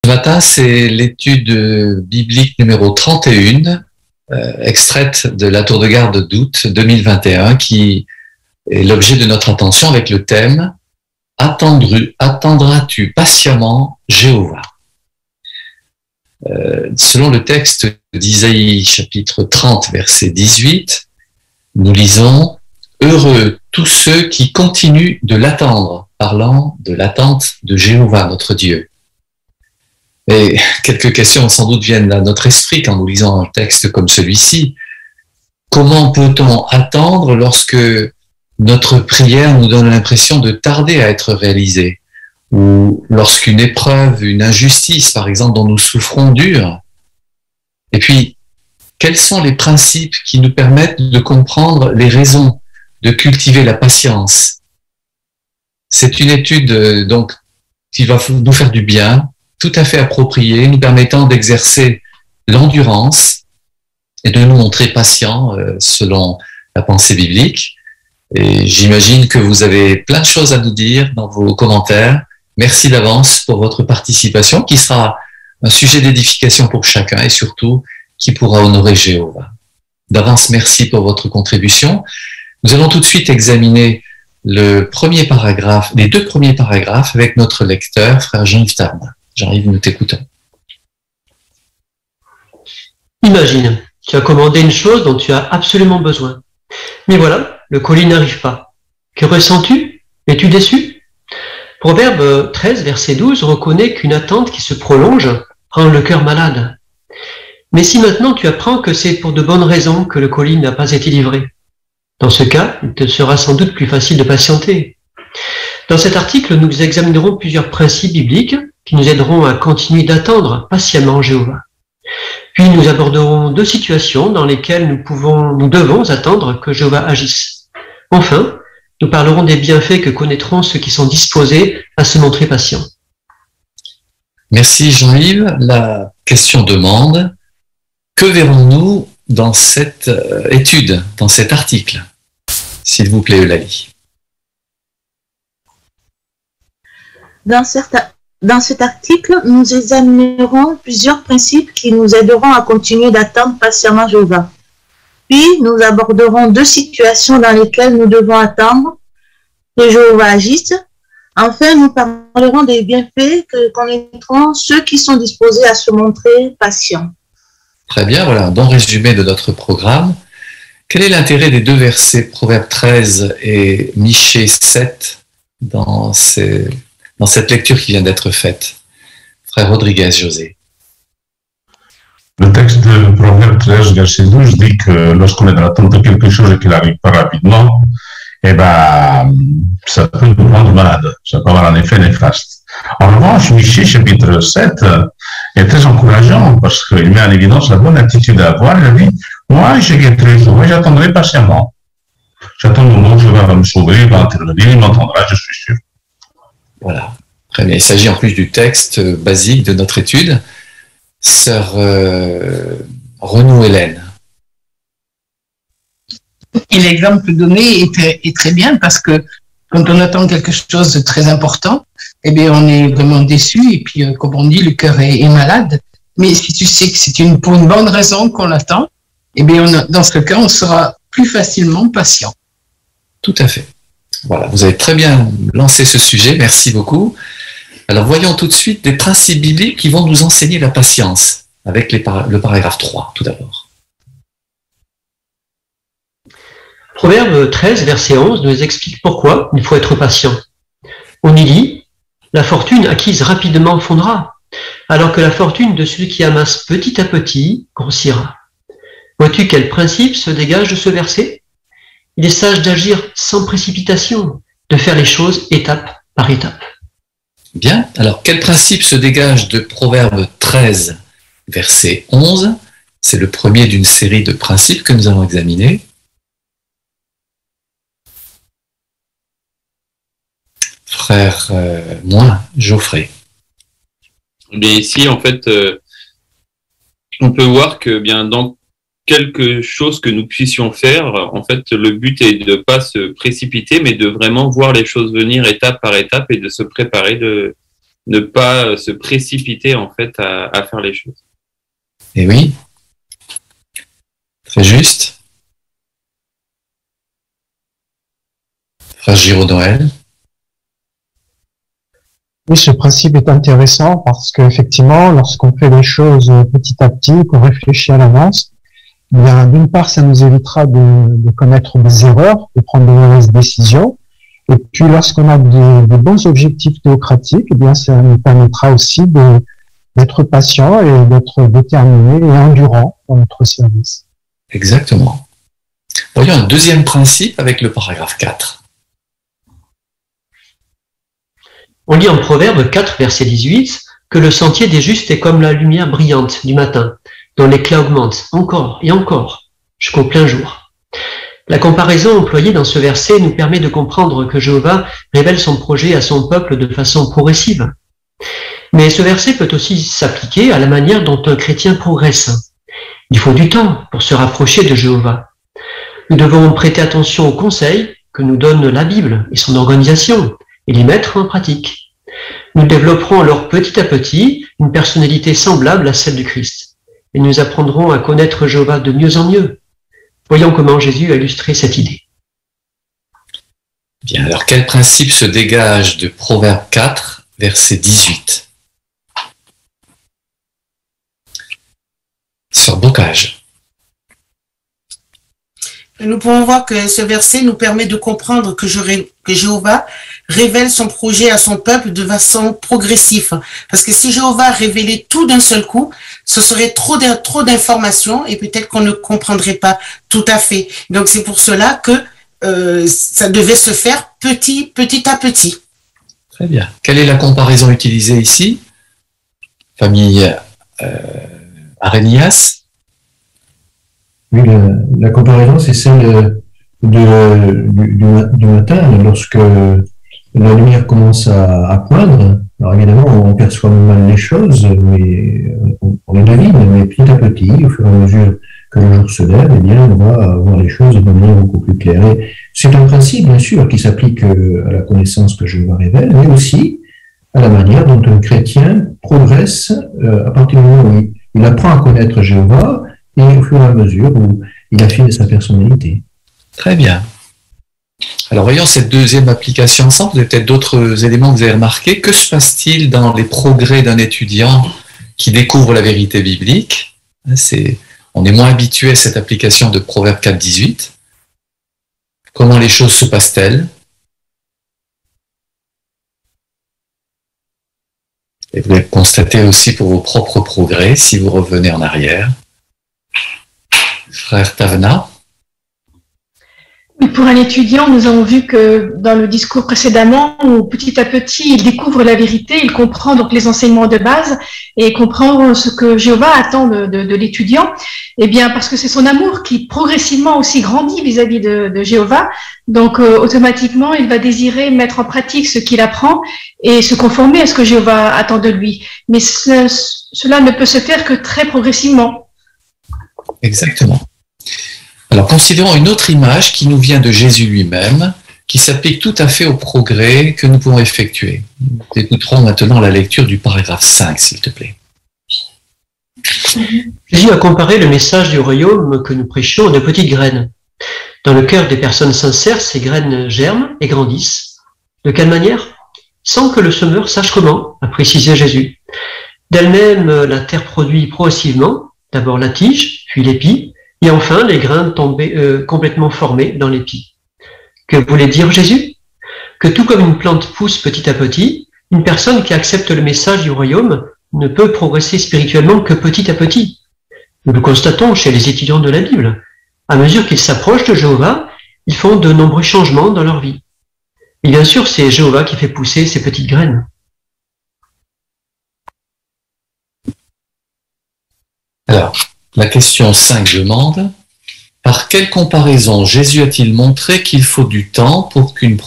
Ce matin, c'est l'étude biblique numéro 31, extraite de la Tour de Garde d'août 2021, qui est l'objet de notre attention avec le thème « Attendras-tu patiemment Jéhovah ?» Selon le texte d'Isaïe chapitre 30, verset 18, nous lisons « Heureux tous ceux qui continuent de l'attendre », parlant de l'attente de Jéhovah, notre Dieu. Et quelques questions sans doute viennent à notre esprit quand nous lisons un texte comme celui-ci. Comment peut-on attendre lorsque notre prière nous donne l'impression de tarder à être réalisée? Ou lorsqu'une épreuve, une injustice, par exemple, dont nous souffrons dure? Et puis, quels sont les principes qui nous permettent de comprendre les raisons de cultiver la patience? C'est une étude donc qui va nous faire du bien, tout à fait appropriée, nous permettant d'exercer l'endurance et de nous montrer patients selon la pensée biblique. Et j'imagine que vous avez plein de choses à nous dire dans vos commentaires. Merci d'avance pour votre participation, qui sera un sujet d'édification pour chacun et surtout qui pourra honorer Jéhovah. D'avance, merci pour votre contribution. Nous allons tout de suite examiner les deux premiers paragraphes avec notre lecteur, frère Jean-Yves Tarbin. Jean-Yves, nous t'écoutons. Imagine, tu as commandé une chose dont tu as absolument besoin. Mais voilà, le colis n'arrive pas. Que ressens-tu? Es-tu déçu? Proverbe 13, verset 12 reconnaît qu'une attente qui se prolonge rend le cœur malade. Mais si maintenant tu apprends que c'est pour de bonnes raisons que le colis n'a pas été livré, dans ce cas, il te sera sans doute plus facile de patienter. Dans cet article, nous examinerons plusieurs principes bibliques qui nous aideront à continuer d'attendre patiemment Jéhovah. Puis nous aborderons deux situations dans lesquelles nous devons attendre que Jéhovah agisse. Enfin, nous parlerons des bienfaits que connaîtront ceux qui sont disposés à se montrer patients. Merci Jean-Yves. La question demande, que verrons-nous dans cette étude, dans cet article? S'il vous plaît, Eulalie. Dans cet article, nous examinerons plusieurs principes qui nous aideront à continuer d'attendre patiemment Jéhovah. Puis, nous aborderons deux situations dans lesquelles nous devons attendre que Jéhovah agisse. Enfin, nous parlerons des bienfaits que connaîtront ceux qui sont disposés à se montrer patients. Très bien, voilà un bon résumé de notre programme. Quel est l'intérêt des deux versets, Proverbe 13 et Michée 7, dans cette lecture qui vient d'être faite? Frère Rodriguez, José. Le texte de Proverbe 13, verset 12 dit que lorsqu'on est dans l'attente de quelque chose et qu'il n'arrive pas rapidement, ça peut nous rendre malade. Ça peut avoir un effet néfaste. En revanche, Michée, chapitre 7, est très encourageant parce qu'il met en évidence la bonne attitude à avoir. Il dit, moi, j'attendrai patiemment. J'attends le moment où Jéhovah va me sauver, il va intervenir, il m'entendra, je suis sûr. Voilà, très bien. Il s'agit en plus du texte basique de notre étude. Sœur Renou Hélène. Et l'exemple donné est très bien parce que quand on attend quelque chose de très important, on est vraiment déçu et puis, comme on dit, le cœur est malade. Mais si tu sais que c'est pour une bonne raison qu'on l'attend, dans ce cas, on sera plus facilement patient. Tout à fait. Voilà, vous avez très bien lancé ce sujet, merci beaucoup. Alors voyons tout de suite des principes bibliques qui vont nous enseigner la patience, avec le paragraphe 3 tout d'abord. Proverbe 13, verset 11 nous explique pourquoi il faut être patient. On y lit, la fortune acquise rapidement fondra, alors que la fortune de celui qui amasse petit à petit grossira. Vois-tu quel principe se dégage de ce verset? Il est sage d'agir sans précipitation, de faire les choses étape par étape. Bien, alors quel principe se dégage de Proverbe 13, verset 11? C'est le premier d'une série de principes que nous allons examiner. Frère Geoffrey. Ici, en fait, on peut voir que dans quelque chose que nous puissions faire, en fait, le but est de ne pas se précipiter, mais de vraiment voir les choses venir étape par étape et de se préparer ne pas se précipiter en fait à faire les choses. Et oui, très juste. Frère Giraud Noël. Oui, ce principe est intéressant parce qu'effectivement, lorsqu'on fait les choses petit à petit, qu'on réfléchit à l'avance, bien, d'une part, ça nous évitera de commettre des erreurs, de prendre de mauvaises décisions. Et puis, lorsqu'on a des bons objectifs théocratiques, eh bien, ça nous permettra aussi d'être patient et d'être déterminé et endurant dans notre service. Exactement. Voyons un deuxième principe avec le paragraphe 4. On lit en Proverbe 4, verset 18, que le sentier des justes est comme la lumière brillante du matin, dont l'éclat augmente encore et encore, jusqu'au plein jour. La comparaison employée dans ce verset nous permet de comprendre que Jéhovah révèle son projet à son peuple de façon progressive. Mais ce verset peut aussi s'appliquer à la manière dont un chrétien progresse. Il faut du temps pour se rapprocher de Jéhovah. Nous devons prêter attention aux conseils que nous donne la Bible et son organisation, et les mettre en pratique. Nous développerons alors petit à petit une personnalité semblable à celle du Christ. Et nous apprendrons à connaître Jéhovah de mieux en mieux. Voyons comment Jésus a illustré cette idée. Bien, alors quel principe se dégage de Proverbe 4, verset 18? Sur Bocage. Nous pouvons voir que ce verset nous permet de comprendre que Jéhovah révèle son projet à son peuple de façon progressive. Parce que si Jéhovah révélait tout d'un seul coup, ce serait trop d'informations et peut-être qu'on ne comprendrait pas tout à fait. Donc c'est pour cela que ça devait se faire petit à petit. Très bien. Quelle est la comparaison utilisée ici? Famille Arénias. Oui, la comparaison, c'est celle du matin, lorsque la lumière commence à poindre. Alors évidemment, on perçoit mal les choses, mais on les devine, mais petit à petit, au fur et à mesure que le jour se lève, eh bien, on va voir les choses de manière beaucoup plus claire. Et c'est un principe, bien sûr, qui s'applique à la connaissance que Jéhovah révèle, mais aussi à la manière dont un chrétien progresse à partir du moment où il apprend à connaître Jéhovah, et au fur et à mesure où il affine sa personnalité. Très bien. Alors voyons cette deuxième application ensemble. Vous avez peut-être d'autres éléments que vous avez remarqués. Que se passe-t-il dans les progrès d'un étudiant qui découvre la vérité biblique? On est moins habitué à cette application de Proverbe 4, 18. Comment les choses se passent-elles? Et vous allez constater aussi pour vos propres progrès si vous revenez en arrière. Frère Tavana. Pour un étudiant, nous avons vu que dans le discours précédemment, où petit à petit, il découvre la vérité, il comprend donc les enseignements de base et comprend ce que Jéhovah attend de l'étudiant. Eh bien, parce que c'est son amour qui progressivement aussi grandit vis-à-vis de Jéhovah. Donc, automatiquement, il va désirer mettre en pratique ce qu'il apprend et se conformer à ce que Jéhovah attend de lui. Mais cela ne peut se faire que très progressivement. Exactement. Alors, considérons une autre image qui nous vient de Jésus lui-même, qui s'applique tout à fait au progrès que nous pouvons effectuer. Nous écouterons maintenant la lecture du paragraphe 5, s'il te plaît. Jésus a comparé le message du royaume que nous prêchons à de petites graines. Dans le cœur des personnes sincères, ces graines germent et grandissent. De quelle manière? Sans que le semeur sache comment, a précisé Jésus. D'elle-même, la terre produit progressivement, d'abord la tige, puis l'épi, et enfin les grains tombés complètement formés dans l'épi. Que voulait dire Jésus? Que tout comme une plante pousse petit à petit, une personne qui accepte le message du royaume ne peut progresser spirituellement que petit à petit. Nous le constatons chez les étudiants de la Bible. À mesure qu'ils s'approchent de Jéhovah, ils font de nombreux changements dans leur vie. Et bien sûr, c'est Jéhovah qui fait pousser ces petites graines. Alors, la question 5 demande: par quelle comparaison Jésus a-t-il montré qu'il faut du temps pour qu'une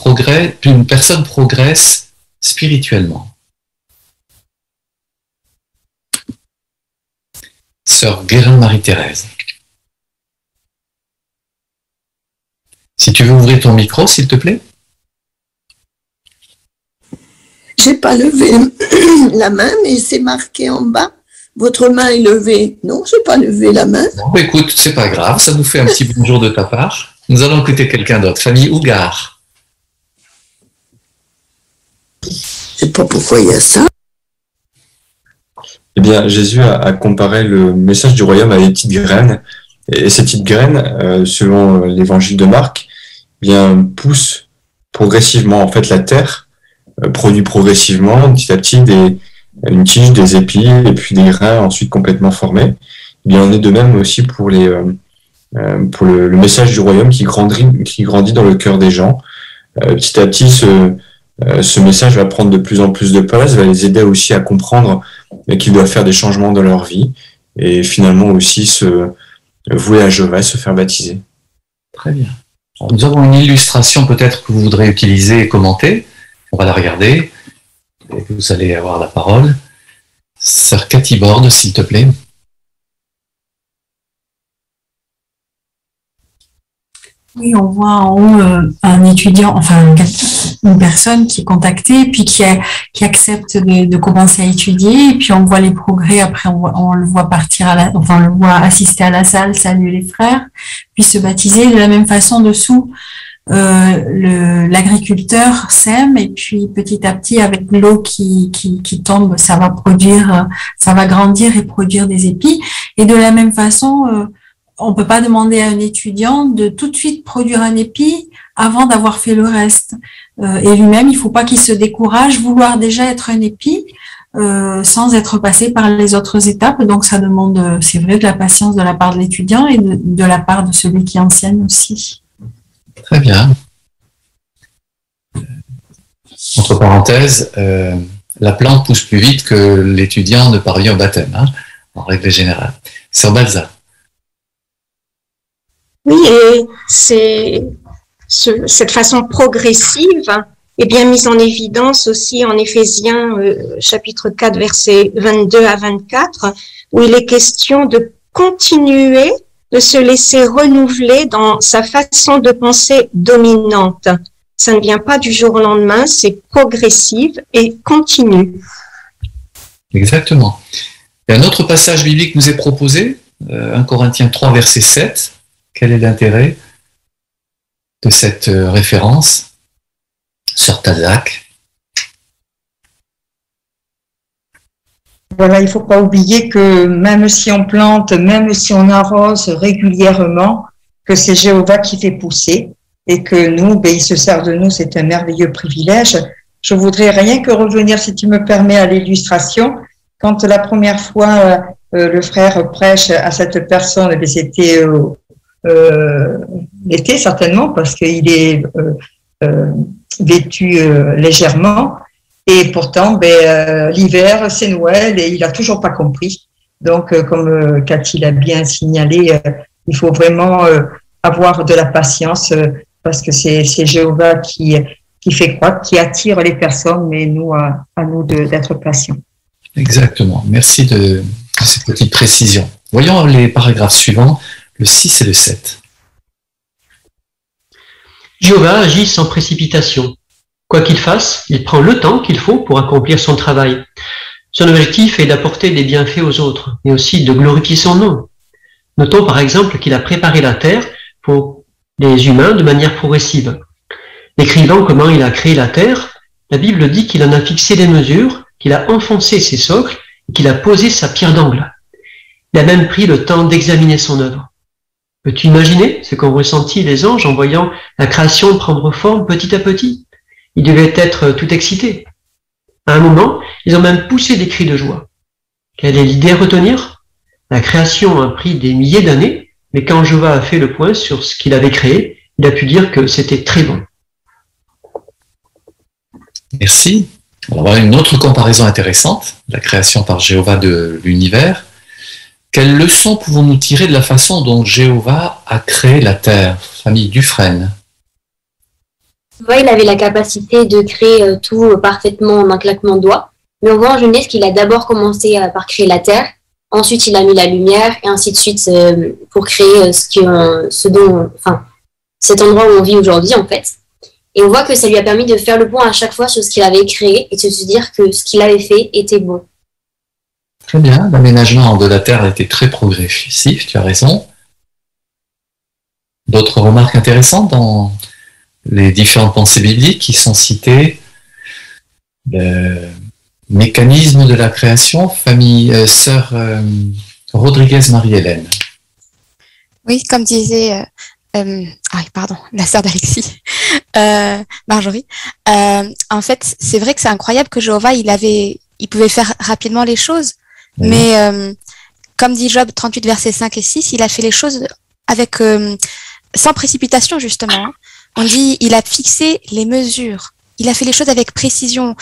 personne progresse spirituellement? Sœur Guérin Marie-Thérèse. Si tu veux ouvrir ton micro, s'il te plaît. j'ai pas levé la main, mais c'est marqué en bas. Votre main est levée. Non, j'ai pas levé la main. Bon, écoute, c'est pas grave, ça nous fait un petit bonjour de ta part. Nous allons écouter quelqu'un d'autre. Famille Hougard. Je sais pas pourquoi il y a ça. Eh bien, Jésus a comparé le message du royaume à des petites graines. Et ces petites graines, selon l'évangile de Marc, eh bien, poussent progressivement. En fait, la terre produit progressivement, petit à petit, une tige, des épis, et puis des grains ensuite complètement formés. Eh bien, on est de même aussi pour le message du royaume qui grandit dans le cœur des gens. Petit à petit, ce message va prendre de plus en plus de place, va les aider aussi à comprendre qu'ils doivent faire des changements dans leur vie et finalement aussi se vouer à Jéhovah, se faire baptiser. Très bien. Alors, nous avons une illustration peut-être que vous voudrez utiliser et commenter. On va la regarder et vous allez avoir la parole. Sœur Cathy Borde, s'il te plaît. Oui, on voit en haut un étudiant, enfin une personne qui est contactée, puis qui accepte de commencer à étudier, et puis on voit les progrès. Après, on le voit partir on le voit assister à la salle, saluer les frères, puis se baptiser. De la même façon, dessous, l'agriculteur sème, et puis petit à petit, avec l'eau qui tombe, ça va grandir et produire des épis. Et de la même façon, on peut pas demander à un étudiant de tout de suite produire un épi avant d'avoir fait le reste. Et lui-même, il faut pas qu'il se décourage, vouloir déjà être un épi sans être passé par les autres étapes. Donc, ça demande, c'est vrai, de la patience de la part de l'étudiant et de la part de celui qui enseigne aussi. Très bien. Entre parenthèses, la plante pousse plus vite que l'étudiant ne parvient au baptême, hein, en règle générale. Sœur Balza. Oui, et cette façon progressive est bien mise en évidence aussi en Éphésiens chapitre 4, versets 22 à 24, où il est question de continuer de se laisser renouveler dans sa façon de penser dominante. Ça ne vient pas du jour au lendemain, c'est progressif et continu. Exactement. Et un autre passage biblique nous est proposé, 1 Corinthiens 3, verset 7. Quel est l'intérêt de cette référence, Sœur Tazak? Voilà, il ne faut pas oublier que même si on plante, même si on arrose régulièrement, que c'est Jéhovah qui fait pousser et que nous, il se sert de nous, c'est un merveilleux privilège. Je voudrais rien que revenir, si tu me permets, à l'illustration. Quand la première fois le frère prêche à cette personne, c'était l'été certainement, parce qu'il est vêtu légèrement. Et pourtant, l'hiver, c'est Noël et il a toujours pas compris. Donc, comme Cathy l'a bien signalé, il faut vraiment avoir de la patience parce que c'est Jéhovah qui fait croître, qui attire les personnes, mais nous, à nous d'être patients. Exactement. Merci de ces petites précisions. Voyons les paragraphes suivants, le 6 et le 7. Jéhovah agit sans précipitation. Quoi qu'il fasse, il prend le temps qu'il faut pour accomplir son travail. Son objectif est d'apporter des bienfaits aux autres, mais aussi de glorifier son nom. Notons par exemple qu'il a préparé la terre pour les humains de manière progressive. Décrivant comment il a créé la terre, la Bible dit qu'il en a fixé les mesures, qu'il a enfoncé ses socles et qu'il a posé sa pierre d'angle. Il a même pris le temps d'examiner son œuvre. Peux-tu imaginer ce qu'ont ressenti les anges en voyant la création prendre forme petit à petit? Ils devaient être tout excités. À un moment, ils ont même poussé des cris de joie. Quelle est l'idée à retenir? La création a pris des milliers d'années, mais quand Jéhovah a fait le point sur ce qu'il avait créé, il a pu dire que c'était très bon. Merci. On va voir une autre comparaison intéressante, la création par Jéhovah de l'univers. Quelles leçons pouvons-nous tirer de la façon dont Jéhovah a créé la terre? Famille Dufresne. Il avait la capacité de créer tout parfaitement en un claquement de doigts. Mais on voit en Genèse qu'il a d'abord commencé par créer la terre, ensuite il a mis la lumière, et ainsi de suite pour créer cet endroit où on vit aujourd'hui en fait. Et on voit que ça lui a permis de faire le point à chaque fois sur ce qu'il avait créé et de se dire que ce qu'il avait fait était bon. Très bien, l'aménagement de la terre a été très progressif, tu as raison. D'autres remarques intéressantes dans les différentes pensées bibliques qui sont citées? Le mécanisme de la création, sœur Rodriguez Marie-Hélène. Oui, comme disait la sœur d'Alexis, Marjorie. En fait, c'est vrai que c'est incroyable que Jéhovah, il pouvait faire rapidement les choses, mais comme dit Job 38, versets 5 et 6, il a fait les choses avec sans précipitation, justement. On dit, il a fixé les mesures. Il a fait les choses avec précision,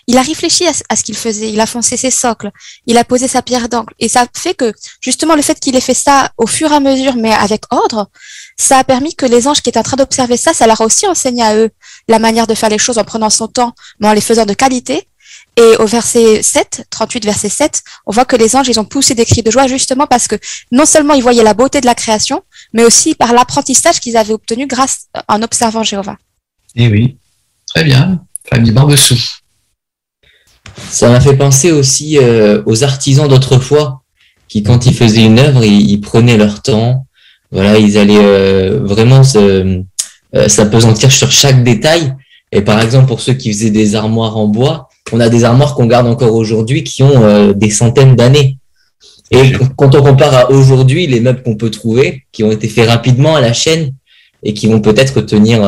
il a réfléchi à ce qu'il faisait, il a foncé ses socles, il a posé sa pierre d'angle. Et ça fait que, justement, le fait qu'il ait fait ça au fur et à mesure, mais avec ordre, ça a permis que les anges qui étaient en train d'observer ça leur a aussi enseigné à eux la manière de faire les choses en prenant son temps, mais en les faisant de qualité. Et au verset 7, 38, verset 7, on voit que les anges, ils ont poussé des cris de joie justement parce que non seulement ils voyaient la beauté de la création, mais aussi par l'apprentissage qu'ils avaient obtenu en observant Jéhovah. Eh oui. Très bien, famille Barbessou. Ça m'a fait penser aussi aux artisans d'autrefois qui, quand ils faisaient une œuvre, ils prenaient leur temps. Voilà, ils allaient vraiment s'appesantir sur chaque détail. Et par exemple, pour ceux qui faisaient des armoires en bois, on a des armoires qu'on garde encore aujourd'hui qui ont des centaines d'années. Et quand on compare à aujourd'hui, les meubles qu'on peut trouver, qui ont été faits rapidement à la chaîne et qui vont peut-être tenir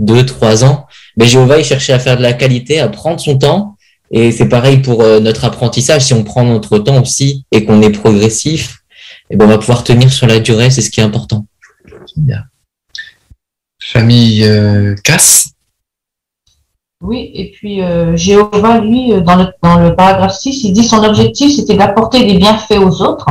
2-3 ans, mais Jéhovah, il cherchait à faire de la qualité, à prendre son temps. Et c'est pareil pour notre apprentissage. Si on prend notre temps aussi et qu'on est progressif, on va pouvoir tenir sur la durée. C'est ce qui est important. Bien. Famille Casse. Oui, et puis Jéhovah, lui, dans le paragraphe 6, il dit son objectif, c'était d'apporter des bienfaits aux autres.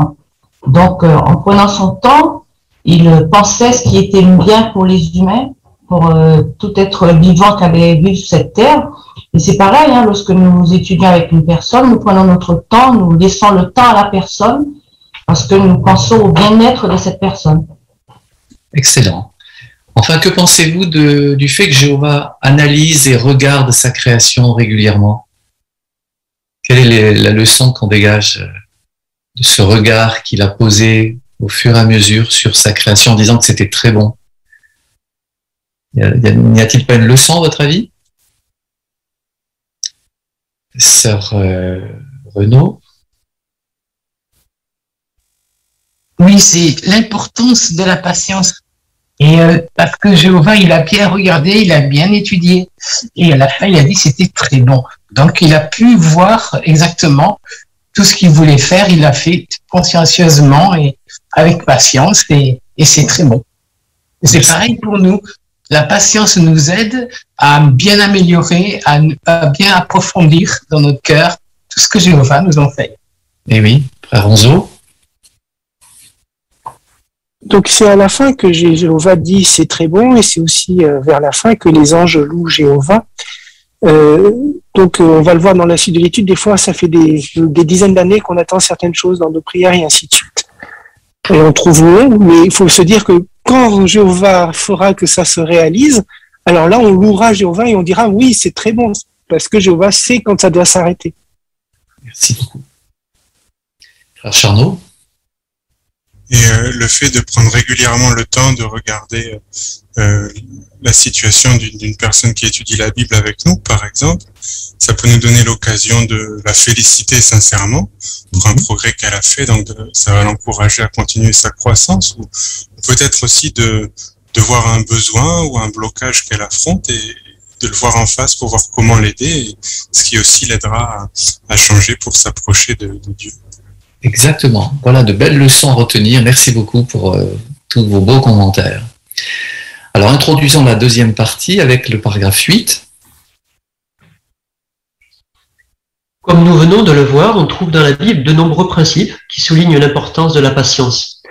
Donc, en prenant son temps, il pensait ce qui était bien pour les humains, pour tout être vivant qui avait vécu sur cette terre. Et c'est pareil, lorsque nous étudions avec une personne, nous prenons notre temps, nous laissons le temps à la personne parce que nous pensons au bien-être de cette personne. Excellent. Enfin, que pensez-vous du fait que Jéhovah analyse et regarde sa création régulièrement? Quelle est la leçon qu'on dégage de ce regard qu'il a posé au fur et à mesure sur sa création en disant que c'était très bon? N'y a-t-il pas une leçon à votre avis? Sœur Renaud? Oui, c'est l'importance de la patience. Et parce que Jéhovah, il a bien regardé, il a bien étudié. Et à la fin, il a dit que c'était très bon. Donc, il a pu voir exactement tout ce qu'il voulait faire. Il l'a fait consciencieusement et avec patience. Et c'est très bon. Et c'est pareil pour nous. La patience nous aide à bien améliorer, à bien approfondir dans notre cœur tout ce que Jéhovah nous enseigne. Eh oui, frère Ronzo. Donc c'est à la fin que Jéhovah dit c'est très bon et c'est aussi vers la fin que les anges louent Jéhovah. Donc on va le voir dans la suite de l'étude, des fois ça fait des dizaines d'années qu'on attend certaines choses dans nos prières et ainsi de suite. Et on trouve long, mais il faut se dire que quand Jéhovah fera que ça se réalise, alors là on louera Jéhovah et on dira oui c'est très bon, parce que Jéhovah sait quand ça doit s'arrêter. Merci beaucoup. Frère Charnot. Et le fait de prendre régulièrement le temps de regarder la situation d'une personne qui étudie la Bible avec nous, par exemple, ça peut nous donner l'occasion de la féliciter sincèrement pour un progrès qu'elle a fait, donc ça va l'encourager à continuer sa croissance, ou peut-être aussi de voir un besoin ou un blocage qu'elle affronte et de le voir en face pour voir comment l'aider, ce qui aussi l'aidera à changer pour s'approcher de Dieu. Exactement. Voilà de belles leçons à retenir. Merci beaucoup pour tous vos beaux commentaires. Alors, introduisons la deuxième partie avec le paragraphe 8. Comme nous venons de le voir, on trouve dans la Bible de nombreux principes qui soulignent l'importance de la patience.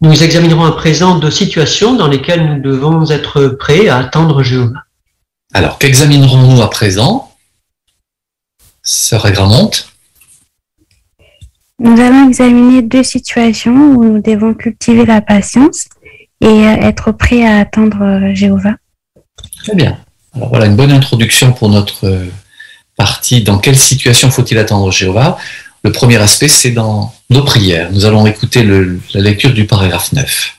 Nous examinerons à présent 2 situations dans lesquelles nous devons être prêts à attendre Jéhovah. Alors, qu'examinerons-nous à présent? Sœur Agramonte. Nous allons examiner 2 situations où nous devons cultiver la patience et être prêts à attendre Jéhovah. Très bien. Alors voilà une bonne introduction pour notre partie. Dans quelle situation faut-il attendre Jéhovah? Le premier aspect, c'est dans nos prières. Nous allons écouter la lecture du paragraphe 9.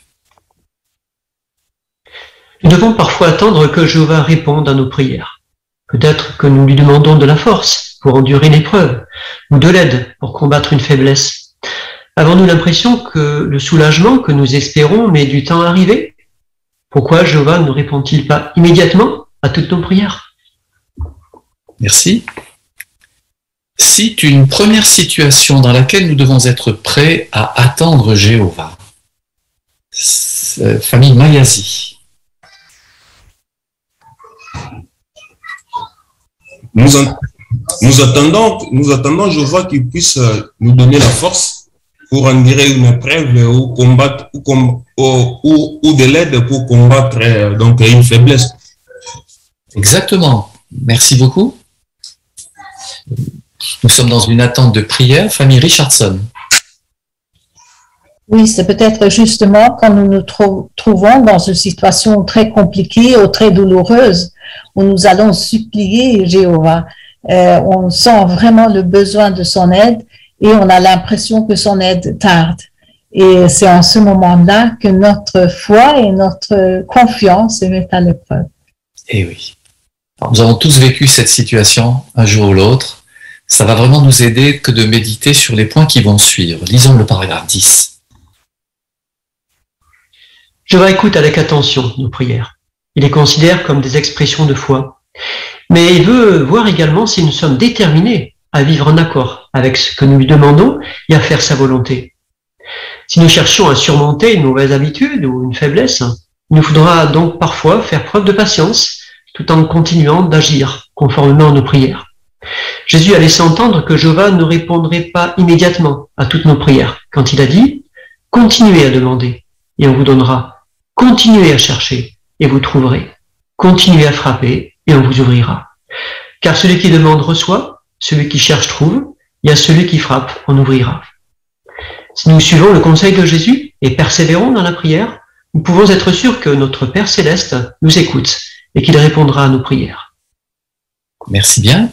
Nous devons parfois attendre que Jéhovah réponde à nos prières. Peut-être que nous lui demandons de la force pour endurer l'épreuve, ou de l'aide pour combattre une faiblesse. Avons-nous l'impression que le soulagement que nous espérons met du temps à arriver? Pourquoi Jéhovah ne répond-il pas immédiatement à toutes nos prières? Merci. Cite une première situation dans laquelle nous devons être prêts à attendre Jéhovah. Famille Mayazi. Nous attendons Jéhovah qu'il puisse nous donner la force pour endurer une épreuve ou combattre ou de l'aide pour combattre donc une faiblesse. Exactement. Merci beaucoup. Nous sommes dans une attente de prière. Famille Richardson. Oui, c'est peut-être justement quand nous nous trouvons dans une situation très compliquée ou très douloureuse où nous allons supplier Jéhovah. On sent vraiment le besoin de son aide et on a l'impression que son aide tarde. Et c'est en ce moment-là que notre foi et notre confiance se mettent à l'épreuve. Eh oui. Alors, nous avons tous vécu cette situation un jour ou l'autre. Ça va vraiment nous aider que de méditer sur les points qui vont suivre. Lisons le paragraphe 10. Jéhovah écoute avec attention nos prières. Il les considère comme des expressions de foi. Mais il veut voir également si nous sommes déterminés à vivre en accord avec ce que nous lui demandons et à faire sa volonté. Si nous cherchons à surmonter une mauvaise habitude ou une faiblesse, il nous faudra donc parfois faire preuve de patience tout en continuant d'agir conformément à nos prières. Jésus a laissé entendre que Jéhovah ne répondrait pas immédiatement à toutes nos prières quand il a dit « Continuez à demander et on vous donnera. Continuez à chercher et vous trouverez. Continuez à frapper et on vous ouvrira. Car celui qui demande reçoit, celui qui cherche trouve, et à celui qui frappe on ouvrira. » Si nous suivons le conseil de Jésus et persévérons dans la prière, nous pouvons être sûrs que notre Père Céleste nous écoute et qu'il répondra à nos prières. Merci bien.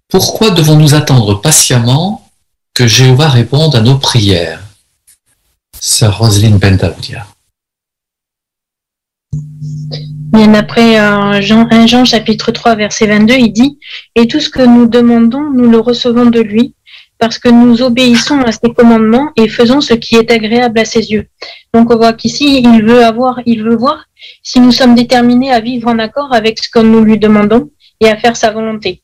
Pourquoi devons-nous attendre patiemment que Jéhovah réponde à nos prières? Sœur Roselyne Bentaoudia. Bien après 1 Jean chapitre 3 verset 22, il dit « Et tout ce que nous demandons, nous le recevons de lui, parce que nous obéissons à ses commandements et faisons ce qui est agréable à ses yeux. » Donc on voit qu'ici, il veut voir si nous sommes déterminés à vivre en accord avec ce que nous lui demandons et à faire sa volonté.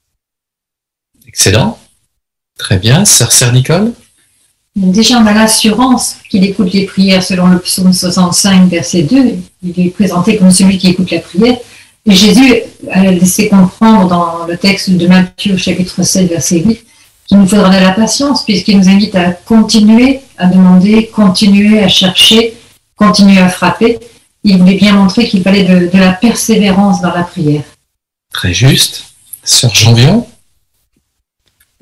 Excellent. Très bien. Sœur Nicole. Déjà, on a l'assurance qu'il écoute les prières selon le psaume 65, verset 2. Il est présenté comme celui qui écoute la prière. Et Jésus a laissé comprendre dans le texte de Matthieu, chapitre 7, verset 8, qu'il nous faudra de la patience, puisqu'il nous invite à continuer à demander, continuer à chercher, continuer à frapper. Il voulait bien montrer qu'il fallait de la persévérance dans la prière. Très juste. Sœur Janvion.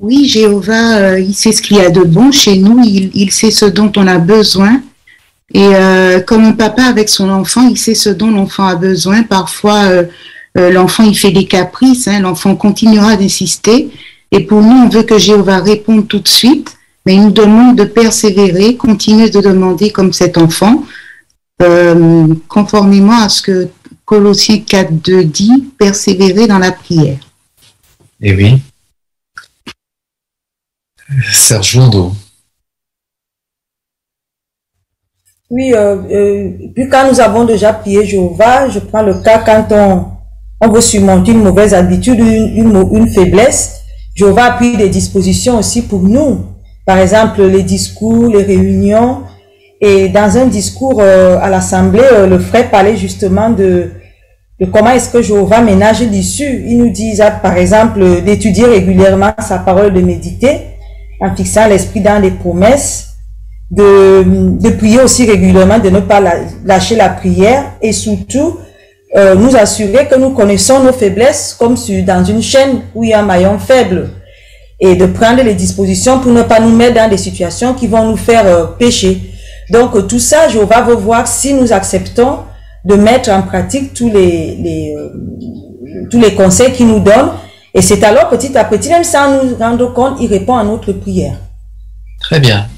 Oui, Jéhovah, il sait ce qu'il y a de bon chez nous, il sait ce dont on a besoin. Et comme un papa avec son enfant, il sait ce dont l'enfant a besoin. Parfois, l'enfant, il fait des caprices, l'enfant continuera d'insister. Et pour nous, on veut que Jéhovah réponde tout de suite, mais il nous demande de persévérer, continuer de demander comme cet enfant, conformément à ce que Colossiens 4.2 dit, persévérer dans la prière. Eh oui. Serge Londo. Oui, puis quand nous avons déjà prié Jéhovah, je prends le cas quand on veut surmonter une mauvaise habitude, une faiblesse, Jéhovah a pris des dispositions aussi pour nous. Par exemple, les discours, les réunions. Et dans un discours à l'Assemblée, le frère parlait justement de comment est-ce que Jéhovah ménage l'issue. Il nous dit, par exemple, d'étudier régulièrement sa parole, de méditer, en fixant l'esprit dans les promesses, de prier aussi régulièrement, de ne pas lâcher la prière et surtout nous assurer que nous connaissons nos faiblesses comme dans une chaîne où il y a un maillon faible et de prendre les dispositions pour ne pas nous mettre dans des situations qui vont nous faire pécher. Donc tout ça, Jéhovah veut voir si nous acceptons de mettre en pratique tous les conseils qu'il nous donne. Et c'est alors petit à petit, même sans nous rendre compte, il répond à notre prière. Très bien.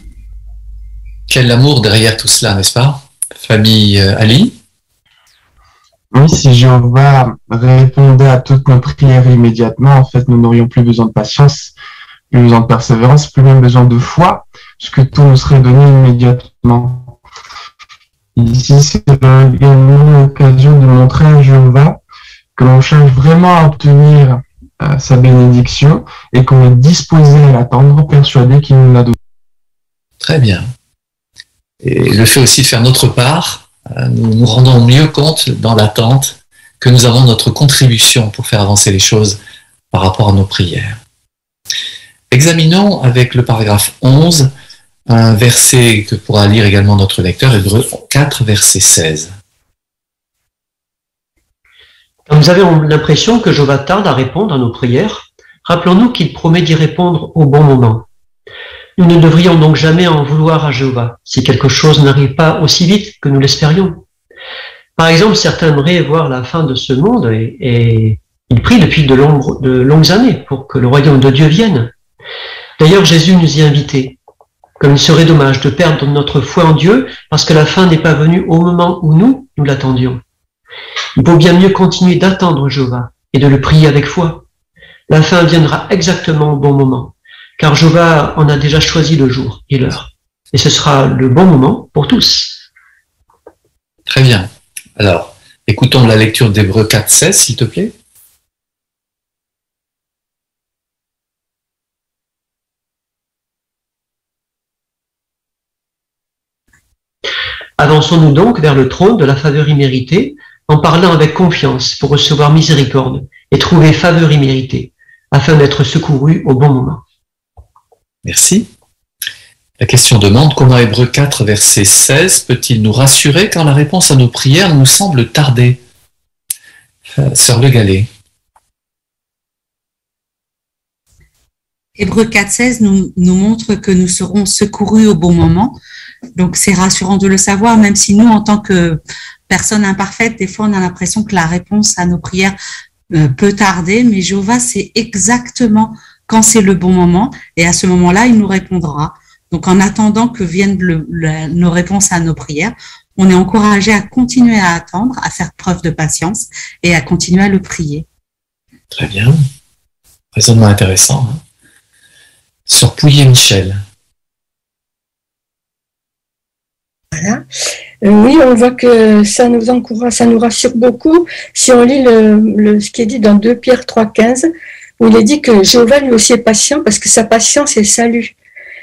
Quel amour derrière tout cela, n'est-ce pas? Famille Ali? Oui, si Jéhovah répondait à toutes nos prières immédiatement, en fait, nous n'aurions plus besoin de patience, plus besoin de persévérance, plus même besoin de foi, puisque tout nous serait donné immédiatement. Ici, c'est également l'occasion de montrer à Jéhovah que l'on cherche vraiment à obtenir sa bénédiction et qu'on est disposé à l'attendre, persuadé qu'il nous l'a donné. Très bien. Et le fait aussi de faire notre part, nous nous rendons mieux compte dans l'attente que nous avons notre contribution pour faire avancer les choses par rapport à nos prières. Examinons avec le paragraphe 11 un verset que pourra lire également notre lecteur, Hébreux 4, verset 16. Quand nous avons l'impression que Jéhovah tarde à répondre à nos prières, rappelons-nous qu'il promet d'y répondre au bon moment. Nous ne devrions donc jamais en vouloir à Jéhovah si quelque chose n'arrive pas aussi vite que nous l'espérions. Par exemple, certains aimeraient voir la fin de ce monde et ils prient depuis de longues années pour que le royaume de Dieu vienne. D'ailleurs, Jésus nous y invitait. Comme il serait dommage de perdre notre foi en Dieu parce que la fin n'est pas venue au moment où nous l'attendions. Il vaut bien mieux continuer d'attendre Jéhovah et de le prier avec foi. La fin viendra exactement au bon moment, car Jéhovah en a déjà choisi le jour et l'heure. Et ce sera le bon moment pour tous. Très bien. Alors, écoutons la lecture d'Hébreux 4, 16, s'il te plaît. Avançons-nous donc vers le trône de la faveur imméritée, en parlant avec confiance pour recevoir miséricorde et trouver faveur imméritée, afin d'être secourus au bon moment. Merci. La question demande comment Hébreux 4, verset 16 peut-il nous rassurer quand la réponse à nos prières nous semble tarder? Sœur Le Gallais. Hébreux 4,16 nous montre que nous serons secourus au bon moment. Donc, c'est rassurant de le savoir, même si nous, en tant que personnes imparfaites, des fois, on a l'impression que la réponse à nos prières peut tarder, mais Jéhovah sait exactement quand c'est le bon moment, et à ce moment-là, il nous répondra. Donc, en attendant que viennent nos réponses à nos prières, on est encouragé à continuer à attendre, à faire preuve de patience et à continuer à le prier. Très bien. Raisonnement intéressant. Sœur Pouillet-Michel. Voilà. Oui, on voit que ça nous encourage, ça nous rassure beaucoup si on lit ce qui est dit dans 2 Pierre 3,15, où il est dit que Jéhovah lui aussi est patient parce que sa patience est le salut.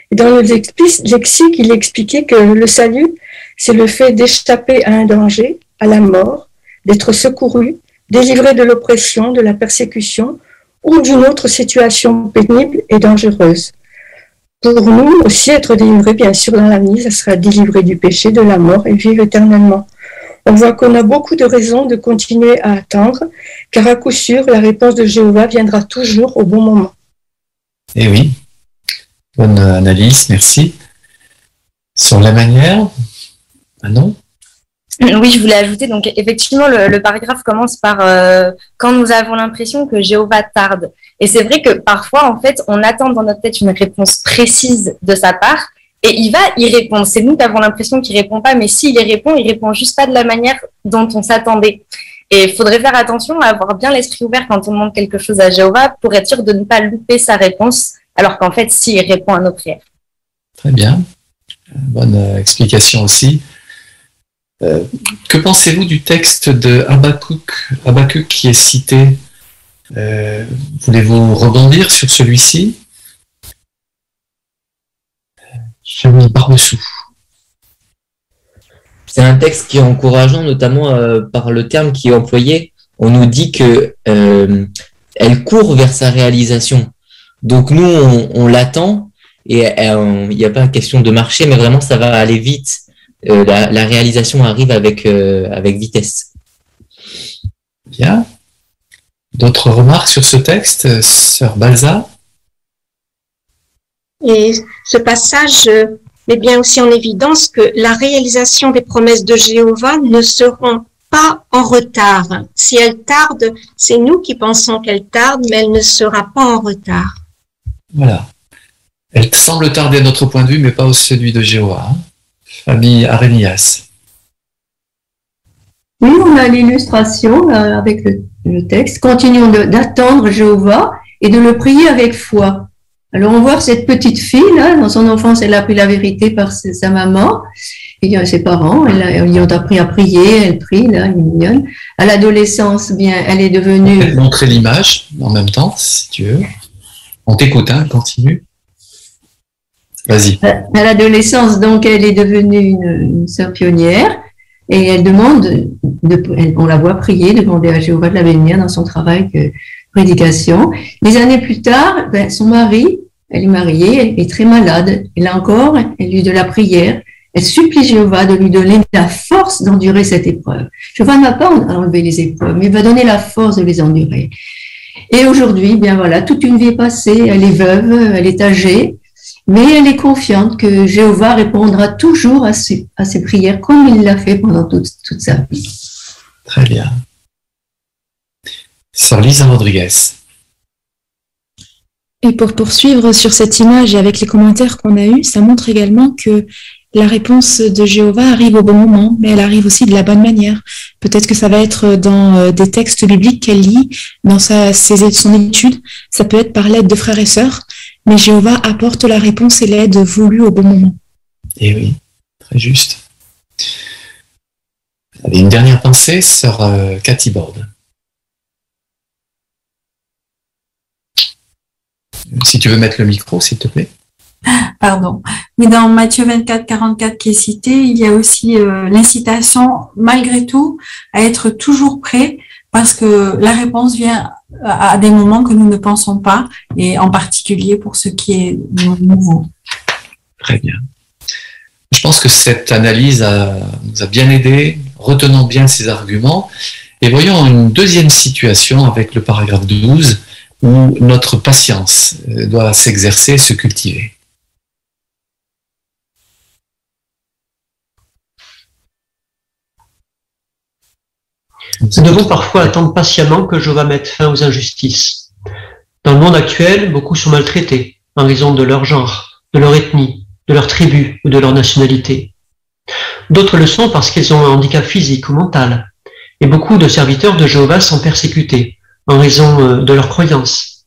Et dans le lexique, il expliquait que le salut, c'est le fait d'échapper à un danger, à la mort, d'être secouru, délivré de l'oppression, de la persécution ou d'une autre situation pénible et dangereuse. Pour nous aussi, être délivré, bien sûr, dans l'avenir, ça sera délivré du péché, de la mort et vivre éternellement. On voit qu'on a beaucoup de raisons de continuer à attendre, car à coup sûr, la réponse de Jéhovah viendra toujours au bon moment. Eh oui, bonne analyse, merci. Sur la manière, non? Oui, je voulais ajouter, donc effectivement, le paragraphe commence par quand nous avons l'impression que Jéhovah tarde. Et c'est vrai que parfois, en fait, on attend dans notre tête une réponse précise de sa part et il va y répondre. C'est nous qui avons l'impression qu'il répond pas, mais s'il y répond, il répond juste pas de la manière dont on s'attendait. Et il faudrait faire attention à avoir bien l'esprit ouvert quand on demande quelque chose à Jéhovah pour être sûr de ne pas louper sa réponse, alors qu'en fait, s'il répond à nos prières. Très bien. Bonne explication aussi. Que pensez-vous du texte de Habakkuk qui est cité? Voulez-vous rebondir sur celui-ci? Je me par dessous. C'est un texte qui est encourageant, notamment par le terme qui est employé. On nous dit que elle court vers sa réalisation. Donc nous, on l'attend et il n'y a pas question de marcher, mais vraiment ça va aller vite. La réalisation arrive avec vitesse. Bien. D'autres remarques sur ce texte, Sœur Balza? Et ce passage met bien aussi en évidence que la réalisation des promesses de Jéhovah ne seront pas en retard. Si elle tarde, c'est nous qui pensons qu'elle tarde, mais elle ne sera pas en retard. Voilà. Elle semble tarder à notre point de vue, mais pas au celui de Jéhovah. Hein. Famille Arénias. Oui, on a l'illustration avec le texte. Continuons d'attendre Jéhovah et de le prier avec foi. Alors, on voit cette petite fille, là, dans son enfance, elle a appris la vérité par sa maman et ses parents. Ils lui ont appris à prier, elle prie, là, elle est mignonne. À l'adolescence, bien, elle est devenue... Je vais te montrer l'image en même temps, si tu veux. On t'écoute, hein, continue. Vas-y. À l'adolescence, donc, elle est devenue une sœur pionnière et elle demande, on la voit prier, demander à Jéhovah de la bénir dans son travail de prédication. Des années plus tard, son mari, elle est mariée, elle est très malade. Et là encore, elle lui de la prière. Elle supplie Jéhovah de lui donner la force d'endurer cette épreuve. Jéhovah ne va pas enlever les épreuves, mais il va donner la force de les endurer. Et aujourd'hui, bien voilà, toute une vie est passée, elle est veuve, elle est âgée, mais elle est confiante que Jéhovah répondra toujours à ses prières comme il l'a fait pendant toute sa vie. Très bien. Sœur Lisa Rodriguez. Et pour poursuivre sur cette image et avec les commentaires qu'on a eus, ça montre également que la réponse de Jéhovah arrive au bon moment, mais elle arrive aussi de la bonne manière. Peut-être que ça va être dans des textes bibliques qu'elle lit, dans son étude, ça peut être par l'aide de frères et sœurs, mais Jéhovah apporte la réponse et l'aide voulue au bon moment. Eh oui, très juste. Allez, une dernière pensée, sœur Cathy Borde. Si tu veux mettre le micro, s'il te plaît. Pardon. Mais dans Matthieu 24, 44 qui est cité, il y a aussi l'incitation, malgré tout, à être toujours prêt parce que la réponse vient à des moments que nous ne pensons pas et en particulier pour ce qui est nouveau. Très bien. Je pense que cette analyse nous a bien aidés. Retenons bien ces arguments et voyons une deuxième situation avec le paragraphe 12 où notre patience doit s'exercer et se cultiver. Nous devons parfois attendre patiemment que Jéhovah mette fin aux injustices. Dans le monde actuel, beaucoup sont maltraités en raison de leur genre, de leur ethnie, de leur tribu ou de leur nationalité. D'autres le sont parce qu'ils ont un handicap physique ou mental. Et beaucoup de serviteurs de Jéhovah sont persécutés en raison de leurs croyances.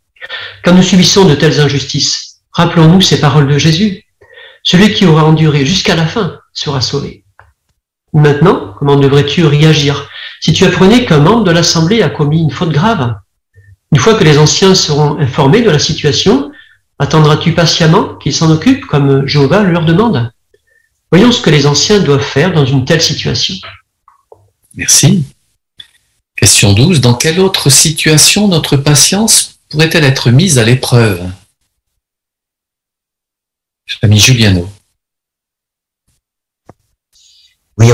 Quand nous subissons de telles injustices, rappelons-nous ces paroles de Jésus. Celui qui aura enduré jusqu'à la fin sera sauvé. Maintenant, comment devrais-tu réagir si tu apprenais qu'un membre de l'Assemblée a commis une faute grave? Une fois que les anciens seront informés de la situation, attendras-tu patiemment qu'ils s'en occupent comme Jéhovah leur demande? Voyons ce que les anciens doivent faire dans une telle situation. Merci. Question 12. Dans quelle autre situation notre patience pourrait-elle être mise à l'épreuve? Ami Juliano. Oui,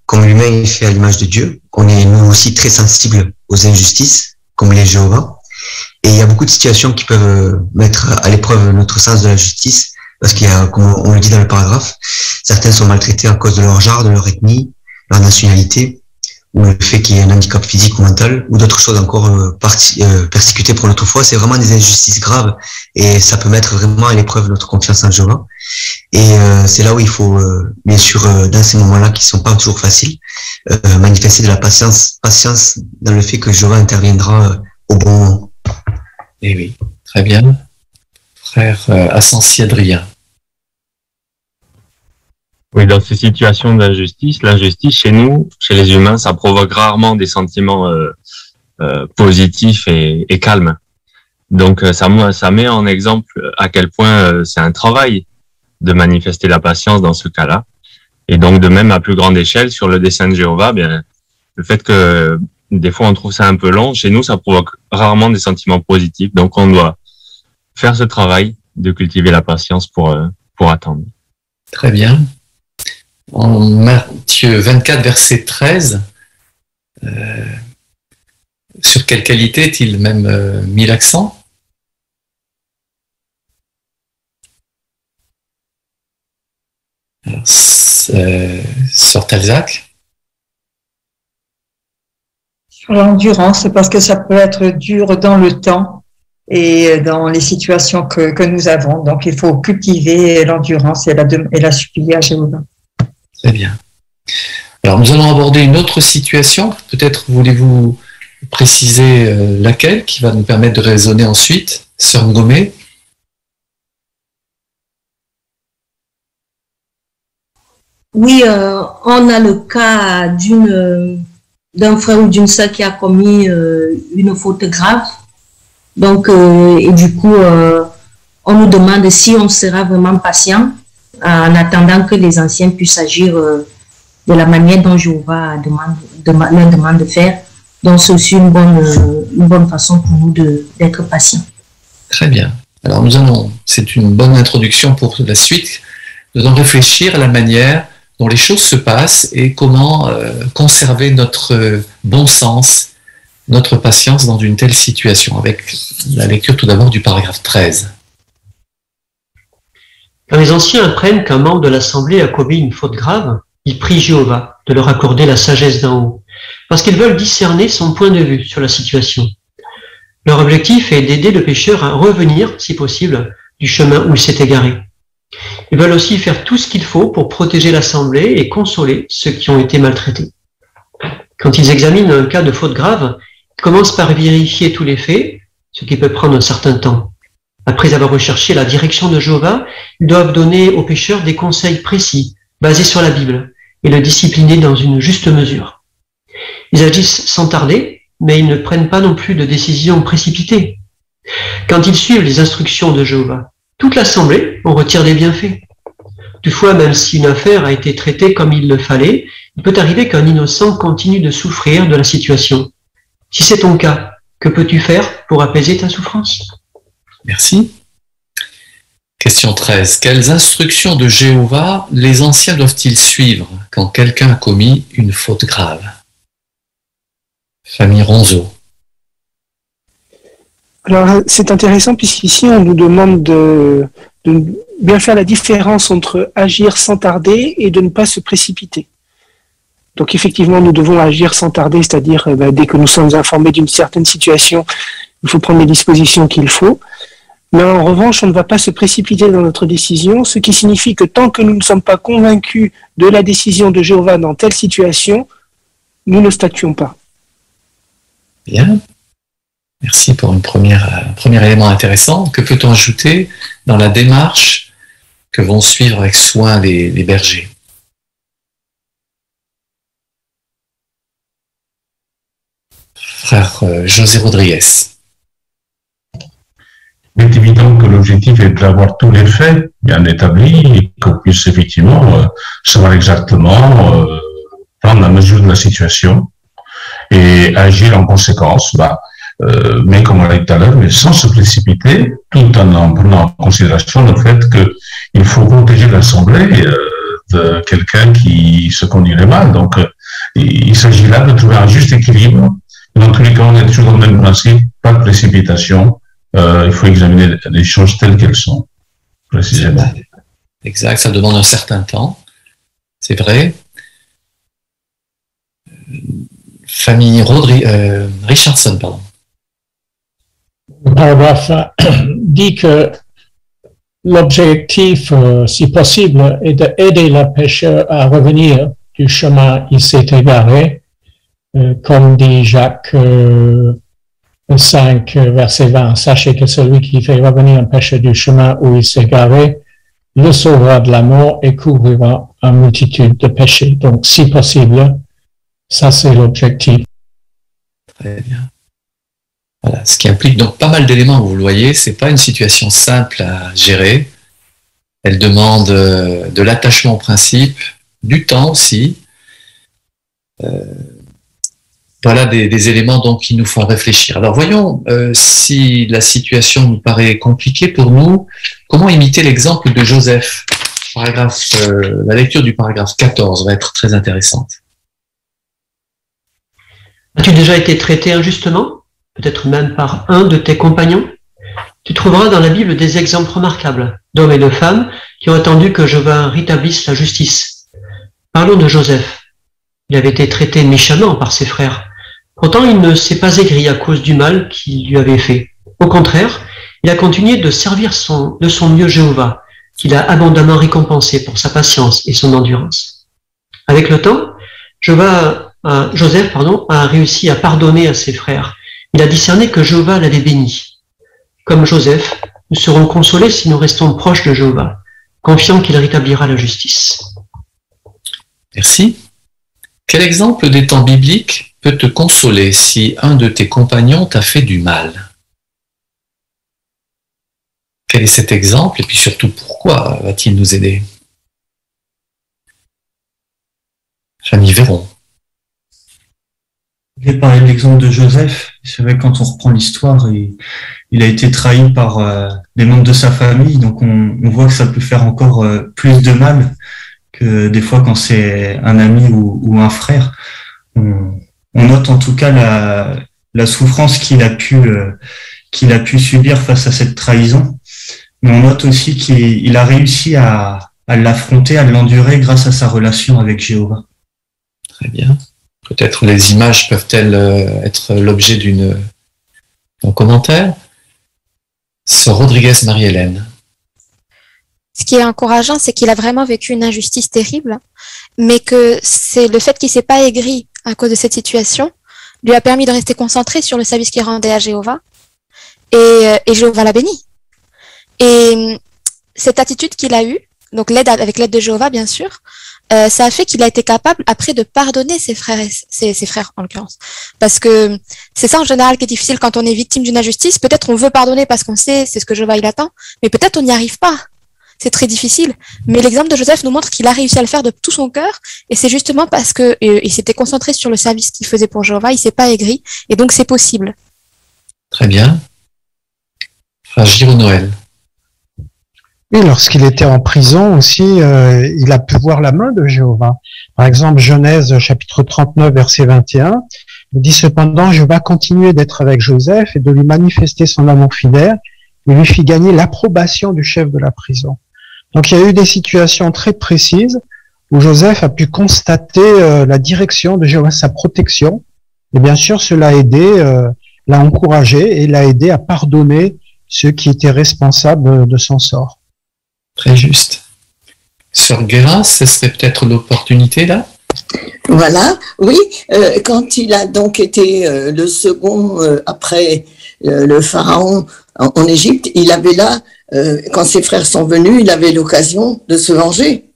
comme l'humain est fait à l'image de Dieu, on est nous aussi très sensibles aux injustices, comme les Jéhovah. Et il y a beaucoup de situations qui peuvent mettre à l'épreuve notre sens de la justice, parce qu'il y a, comme on le dit dans le paragraphe, certains sont maltraités à cause de leur genre, de leur ethnie, leur nationalité, ou le fait qu'il y ait un handicap physique ou mental, ou d'autres choses encore persécutées pour notre foi. C'est vraiment des injustices graves, et ça peut mettre vraiment à l'épreuve notre confiance en Jéhovah. Et c'est là où il faut, bien sûr, dans ces moments-là qui sont pas toujours faciles, manifester de la patience dans le fait que Jéhovah interviendra au bon moment. Eh oui, très bien. Frère Ascensi Adrien. Oui, dans ces situations d'injustice, l'injustice chez nous, chez les humains, ça provoque rarement des sentiments positifs et calmes. Donc ça met en exemple à quel point c'est un travail de manifester la patience dans ce cas-là. Et donc de même à plus grande échelle sur le dessein de Jéhovah, bien le fait que des fois on trouve ça un peu long, chez nous ça provoque rarement des sentiments positifs. Donc on doit faire ce travail de cultiver la patience pour attendre. Très bien. En Matthieu 24, verset 13, sur quelle qualité est-il même mis l'accent? Sœur Talzac. L'endurance, parce que ça peut être dur dans le temps et dans les situations que nous avons. Donc, il faut cultiver l'endurance et la supplier à Jéhovah. Très bien. Alors, nous allons aborder une autre situation. Peut-être voulez-vous préciser laquelle, qui va nous permettre de raisonner ensuite, Sœur Ngomé. Oui, on a le cas d'un frère ou d'une sœur qui a commis une faute grave. Donc, et du coup, on nous demande si on sera vraiment patient en attendant que les anciens puissent agir de la manière dont Jéhovah leur demande de faire. Donc, c'est aussi une bonne façon pour nous d'être patients. Très bien. Alors, c'est une bonne introduction pour la suite, nous allons réfléchir à la manière dont les choses se passent et comment conserver notre bon sens, notre patience dans une telle situation, avec la lecture tout d'abord du paragraphe 13. Quand les anciens apprennent qu'un membre de l'Assemblée a commis une faute grave, ils prient Jéhovah de leur accorder la sagesse d'en haut, parce qu'ils veulent discerner son point de vue sur la situation. Leur objectif est d'aider le pécheur à revenir, si possible, du chemin où il s'est égaré. Ils veulent aussi faire tout ce qu'il faut pour protéger l'Assemblée et consoler ceux qui ont été maltraités. Quand ils examinent un cas de faute grave, ils commencent par vérifier tous les faits, ce qui peut prendre un certain temps. Après avoir recherché la direction de Jéhovah, ils doivent donner aux pécheurs des conseils précis, basés sur la Bible, et le discipliner dans une juste mesure. Ils agissent sans tarder, mais ils ne prennent pas non plus de décisions précipitées. Quand ils suivent les instructions de Jéhovah, toute l'Assemblée en retire des bienfaits. Toutefois, même si une affaire a été traitée comme il le fallait, il peut arriver qu'un innocent continue de souffrir de la situation. Si c'est ton cas, que peux-tu faire pour apaiser ta souffrance? Merci. Question 13. Quelles instructions de Jéhovah les anciens doivent-ils suivre quand quelqu'un a commis une faute grave? Famille Ronzeau. Alors, c'est intéressant puisqu'ici, on nous demande de bien faire la différence entre agir sans tarder et de ne pas se précipiter. Donc, effectivement, nous devons agir sans tarder, c'est-à-dire dès que nous sommes informés d'une certaine situation, il faut prendre les dispositions qu'il faut. Mais en revanche, on ne va pas se précipiter dans notre décision, ce qui signifie que tant que nous ne sommes pas convaincus de la décision de Jéhovah dans telle situation, nous ne statuons pas. Bien. Merci pour un premier élément intéressant. Que peut-on ajouter dans la démarche que vont suivre avec soin les bergers? Frère José Rodriguez. Il est évident que l'objectif est d'avoir tous les faits bien établis et qu'on puisse effectivement savoir exactement prendre la mesure de la situation et agir en conséquence. Mais comme on l'a dit tout à l'heure, mais sans se précipiter, tout en prenant en considération le fait qu'il faut protéger l'Assemblée de quelqu'un qui se conduirait mal. Donc, il s'agit là de trouver un juste équilibre. Dans tous les cas, on est toujours dans le même principe, pas de précipitation. Il faut examiner les choses telles qu'elles sont, précisément. Exact, ça demande un certain temps, c'est vrai. Famille Richardson, pardon. Le paragraphe dit que l'objectif, si possible, est d'aider le pécheur à revenir du chemin où il s'est égaré, comme dit Jacques 5, verset 20. Sachez que celui qui fait revenir un pécheur du chemin où il s'est égaré le sauvera de la mort et couvrira une multitude de péchés. Donc, si possible, ça c'est l'objectif. Très bien. Voilà, ce qui implique donc pas mal d'éléments, vous le voyez, c'est pas une situation simple à gérer. Elle demande de l'attachement au principe, du temps aussi. Voilà des éléments donc qui nous font réfléchir. Alors voyons si la situation nous paraît compliquée pour nous, comment imiter l'exemple de Joseph. La lecture du paragraphe 14 va être très intéressante. As-tu déjà été traité injustement? Peut-être même par un de tes compagnons? Tu trouveras dans la Bible des exemples remarquables d'hommes et de femmes qui ont attendu que Jéhovah rétablisse la justice. Parlons de Joseph. Il avait été traité méchamment par ses frères. Pourtant, il ne s'est pas aigri à cause du mal qu'il lui avait fait. Au contraire, il a continué de servir de son mieux Jéhovah, qu'il a abondamment récompensé pour sa patience et son endurance. Avec le temps, Joseph a réussi à pardonner à ses frères. Il a discerné que Jéhovah l'avait béni. Comme Joseph, nous serons consolés si nous restons proches de Jéhovah, confiants qu'il rétablira la justice. Merci. Quel exemple des temps bibliques peut te consoler si un de tes compagnons t'a fait du mal? Quel est cet exemple et puis surtout pourquoi va-t-il nous aider? Fanny Véron. Je vais parler de l'exemple de Joseph. C'est vrai, quand on reprend l'histoire, il a été trahi par des membres de sa famille, donc on voit que ça peut faire encore plus de mal que des fois quand c'est un ami ou un frère. On note en tout cas la souffrance qu'il a pu subir face à cette trahison, mais on note aussi qu'il a réussi à l'affronter, à l'endurer grâce à sa relation avec Jéhovah. Très bien. Peut-être les images peuvent-elles être l'objet d'un commentaire? Sœur Rodriguez Marie-Hélène. Ce qui est encourageant, c'est qu'il a vraiment vécu une injustice terrible, mais que c'est le fait qu'il ne s'est pas aigri à cause de cette situation lui a permis de rester concentré sur le service qu'il rendait à Jéhovah, et Jéhovah l'a béni. Et cette attitude qu'il a eue, donc avec l'aide de Jéhovah bien sûr, ça a fait qu'il a été capable après de pardonner ses frères en l'occurrence. Parce que c'est ça en général qui est difficile quand on est victime d'une injustice. Peut-être on veut pardonner parce qu'on sait, c'est ce que Jéhovah il attend, mais peut-être on n'y arrive pas. C'est très difficile. Mais l'exemple de Joseph nous montre qu'il a réussi à le faire de tout son cœur, et c'est justement parce que il s'était concentré sur le service qu'il faisait pour Jéhovah, il s'est pas aigri, et donc c'est possible. Très bien. Frère Giraud Noël. Oui, lorsqu'il était en prison aussi, il a pu voir la main de Jéhovah. Par exemple, Genèse chapitre 39, verset 21, il dit cependant, Jéhovah continuait d'être avec Joseph et de lui manifester son amour fidèle, et lui fit gagner l'approbation du chef de la prison. Donc il y a eu des situations très précises où Joseph a pu constater la direction de Jéhovah, sa protection, et bien sûr cela a aidé, l'a encouragé et l'a aidé à pardonner ceux qui étaient responsables de son sort. Très juste. Sœur Guérin, ce serait peut-être l'opportunité là? Voilà, oui, quand il a donc été le second après le pharaon en Égypte, il avait là, quand ses frères sont venus, il avait l'occasion de se venger.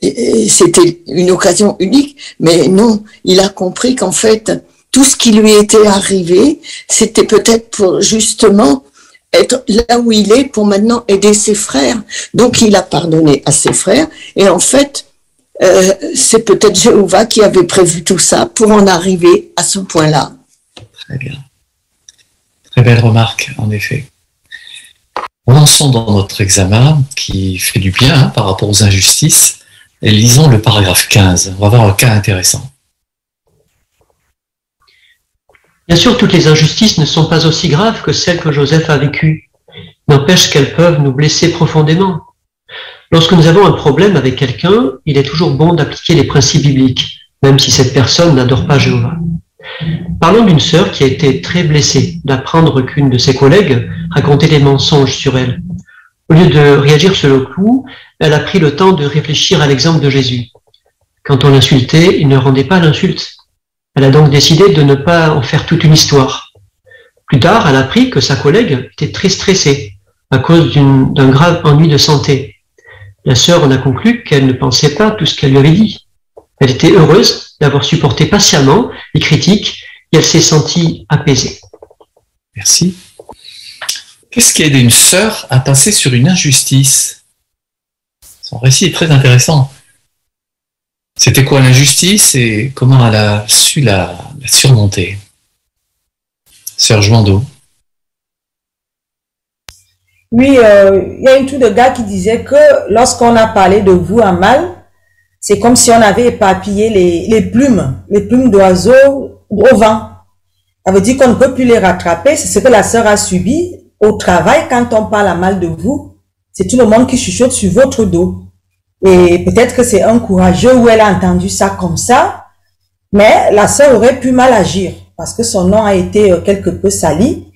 C'était une occasion unique, mais non, il a compris qu'en fait, tout ce qui lui était arrivé, c'était peut-être pour justement être là où il est pour maintenant aider ses frères. Donc il a pardonné à ses frères et en fait, c'est peut-être Jéhovah qui avait prévu tout ça pour en arriver à ce point-là. Très bien. Très belle remarque, en effet. Avançons dans notre examen qui fait du bien par rapport aux injustices et lisons le paragraphe 15. On va voir un cas intéressant. Bien sûr, toutes les injustices ne sont pas aussi graves que celles que Joseph a vécues. N'empêche qu'elles peuvent nous blesser profondément. Lorsque nous avons un problème avec quelqu'un, il est toujours bon d'appliquer les principes bibliques, même si cette personne n'adore pas Jéhovah. Parlons d'une sœur qui a été très blessée d'apprendre qu'une de ses collègues racontait des mensonges sur elle. Au lieu de réagir sur le coup, elle a pris le temps de réfléchir à l'exemple de Jésus. Quand on l'insultait, il ne rendait pas l'insulte. Elle a donc décidé de ne pas en faire toute une histoire. Plus tard, elle a appris que sa collègue était très stressée à cause d'un grave ennui de santé. La sœur en a conclu qu'elle ne pensait pas tout ce qu'elle lui avait dit. Elle était heureuse d'avoir supporté patiemment les critiques et elle s'est sentie apaisée. Merci. Qu'est-ce qui a aidé une sœur à passer sur une injustice? Son récit est très intéressant. C'était quoi l'injustice et comment elle a su la surmonter? Sœur Joindeau. Oui, il y a une tour de gars qui disait que lorsqu'on a parlé de vous en mal, c'est comme si on avait éparpillé les plumes d'oiseaux au vent. Ça veut dire qu'on ne peut plus les rattraper. C'est ce que la sœur a subi au travail quand on parle à mal de vous. C'est tout le monde qui chuchote sur votre dos. Et peut-être que c'est un courageux où elle a entendu ça comme ça. Mais la sœur aurait pu mal agir parce que son nom a été quelque peu sali.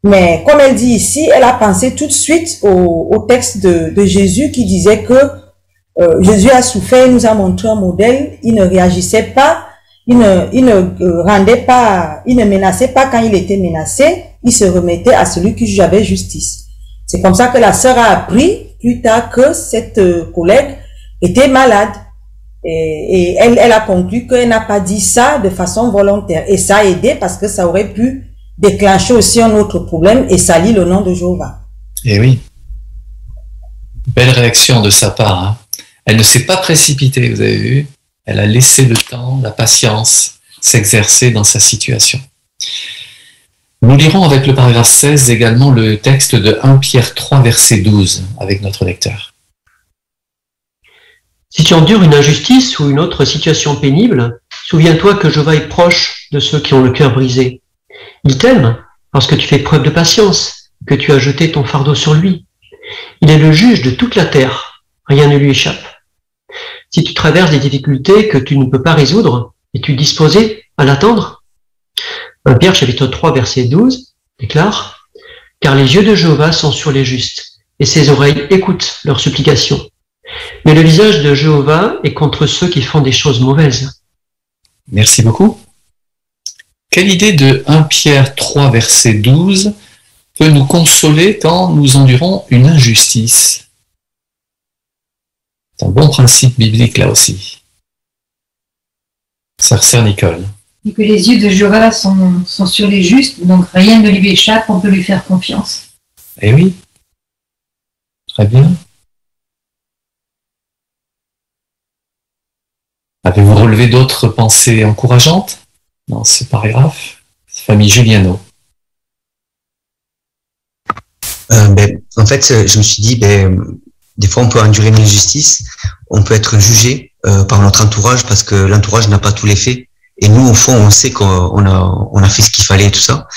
Mais comme elle dit ici, elle a pensé tout de suite au texte de Jésus qui disait que Jésus a souffert, il nous a montré un modèle, il ne réagissait pas, il ne rendait pas, il ne menaçait pas quand il était menacé, il se remettait à celui qui juge avec justice. C'est comme ça que la sœur a appris plus tard que cette collègue était malade. Et elle a conclu qu'elle n'a pas dit ça de façon volontaire. Et ça a aidé parce que ça aurait pu déclencher aussi un autre problème et salir le nom de Jéhovah. Eh oui. Belle réaction de sa part. Hein. Elle ne s'est pas précipitée, vous avez vu. Elle a laissé le temps, la patience s'exercer dans sa situation. Nous lirons avec le paragraphe 16 également le texte de 1 Pierre 3, verset 12 avec notre lecteur. Si tu endures une injustice ou une autre situation pénible, souviens-toi que Jéhovah est proche de ceux qui ont le cœur brisé. Il t'aime parce que tu fais preuve de patience, que tu as jeté ton fardeau sur lui. Il est le juge de toute la terre, rien ne lui échappe. Si tu traverses des difficultés que tu ne peux pas résoudre, es-tu disposé à l'attendre? 1 Pierre chapitre 3 verset 12 déclare « Car les yeux de Jéhovah sont sur les justes, et ses oreilles écoutent leurs supplications. Mais le visage de Jéhovah est contre ceux qui font des choses mauvaises. » Merci beaucoup. Quelle idée de 1 Pierre 3 verset 12 peut nous consoler quand nous endurons une injustice? C'est un bon principe biblique là aussi. Sœur Nicole. Et que les yeux de Jéhovah sont sur les justes, donc rien ne lui échappe, on peut lui faire confiance. Eh oui. Très bien. Avez-vous relevé d'autres pensées encourageantes dans ce paragraphe? Famille Juliano. En fait, je me suis dit, des fois on peut endurer une injustice, on peut être jugé par notre entourage parce que l'entourage n'a pas tous les faits. Et nous, au fond, on sait qu'on a fait ce qu'il fallait et tout ça.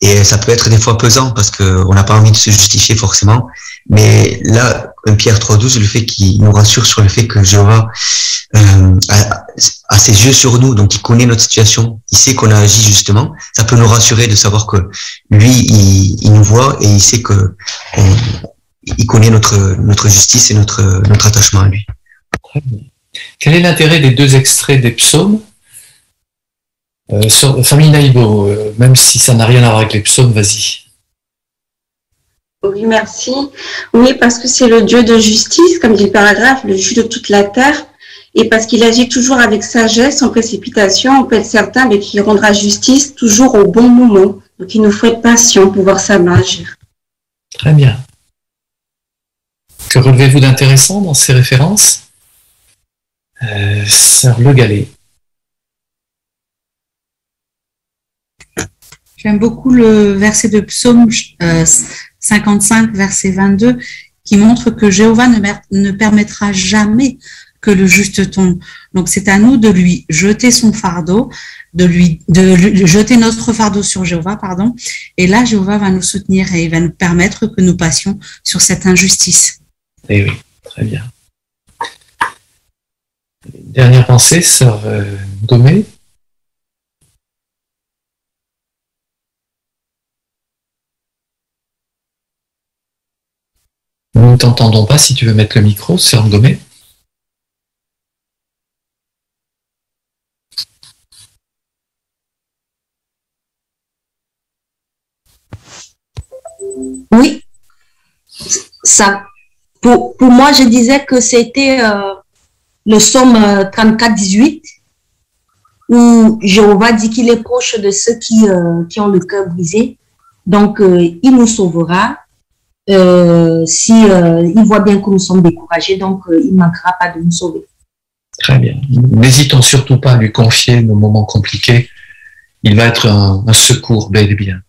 Et ça peut être des fois pesant parce qu'on n'a pas envie de se justifier forcément. Mais là, 1 Pierre 3,12, le fait qu'il nous rassure sur le fait que Jéhovah a ses yeux sur nous, donc il connaît notre situation, il sait qu'on a agi justement, ça peut nous rassurer de savoir que lui, il nous voit et il sait que il connaît notre justice et notre attachement à lui. Très bien. Quel est l'intérêt des deux extraits des psaumes? Famille Naïbo, même si ça n'a rien à voir avec les psaumes, vas-y. Oui, merci. Oui, parce que c'est le Dieu de justice, comme dit le paragraphe, le juge de toute la terre, et parce qu'il agit toujours avec sagesse, sans précipitation, on peut être certain qu'il rendra justice toujours au bon moment. Donc il nous faut être patient pour voir sa main agir. Très bien. Que relevez-vous d'intéressant dans ces références? Sœur Le Gallais. J'aime beaucoup le verset de Psaume 55, verset 22, qui montre que Jéhovah ne permettra jamais que le juste tombe. Donc c'est à nous de lui jeter son fardeau, de jeter notre fardeau sur Jéhovah, pardon. Et là, Jéhovah va nous soutenir et il va nous permettre que nous passions sur cette injustice. Eh oui, très bien. Dernière pensée, sœur Gomé. Nous ne t'entendons pas, si tu veux mettre le micro, sœur Gomé. Oui, ça. Pour moi, je disais que c'était le psaume 34, 18, où Jéhovah dit qu'il est proche de ceux qui ont le cœur brisé. Donc, il nous sauvera. Il voit bien que nous sommes découragés, donc il ne manquera pas de nous sauver. Très bien. N'hésitons surtout pas à lui confier nos moments compliqués. Il va être un secours bel et bien.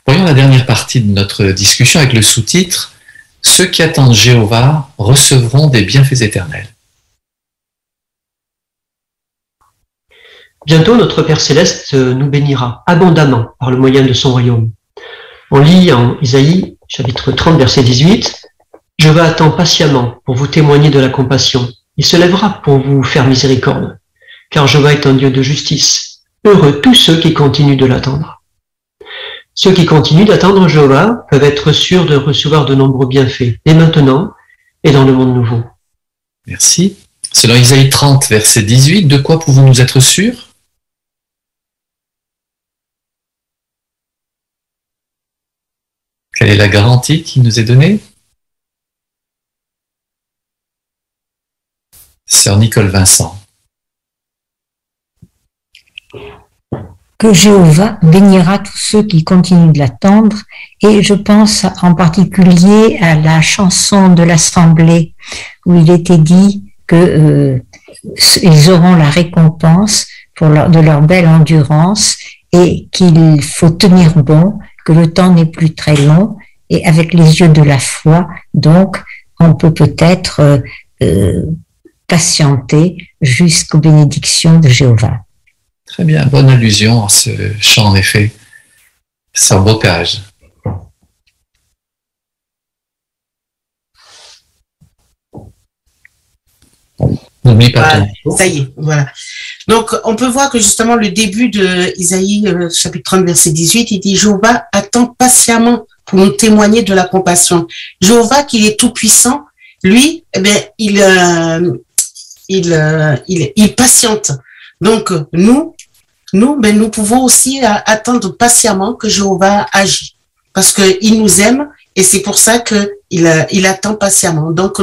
Voyons la dernière partie de notre discussion avec le sous-titre « Ceux qui attendent Jéhovah recevront des bienfaits éternels ». Bientôt, notre Père Céleste nous bénira abondamment par le moyen de son royaume. On lit en Isaïe, chapitre 30, verset 18, « Jéhovah attend patiemment pour vous témoigner de la compassion. Il se lèvera pour vous faire miséricorde. car Jéhovah est un Dieu de justice. Heureux tous ceux qui continuent de l'attendre. Ceux qui continuent d'attendre Jéhovah peuvent être sûrs de recevoir de nombreux bienfaits, dès maintenant et dans le monde nouveau. Merci. Selon Isaïe 30, verset 18, de quoi pouvons-nous être sûrs? Quelle est la garantie qui nous est donnée? Sœur Nicole Vincent. Que Jéhovah bénira tous ceux qui continuent de l'attendre, et je pense en particulier à la chanson de l'Assemblée où il était dit que ils auront la récompense de leur belle endurance et qu'il faut tenir bon, que le temps n'est plus très long, et avec les yeux de la foi, donc on peut peut-être patienter jusqu'aux bénédictions de Jéhovah. Très bien, bonne allusion à ce chant en effet. Sœur Bocage. N'oublie pas ton... Ça y est, voilà. Donc, on peut voir que justement, le début de Isaïe, chapitre 30, verset 18, il dit « Jéhovah attend patiemment pour nous témoigner de la compassion. » Jéhovah, qui est tout-puissant, lui, eh bien, il patiente. Donc, nous, nous pouvons aussi attendre patiemment que Jéhovah agit, parce qu'il nous aime et c'est pour ça qu'il attend patiemment. Donc,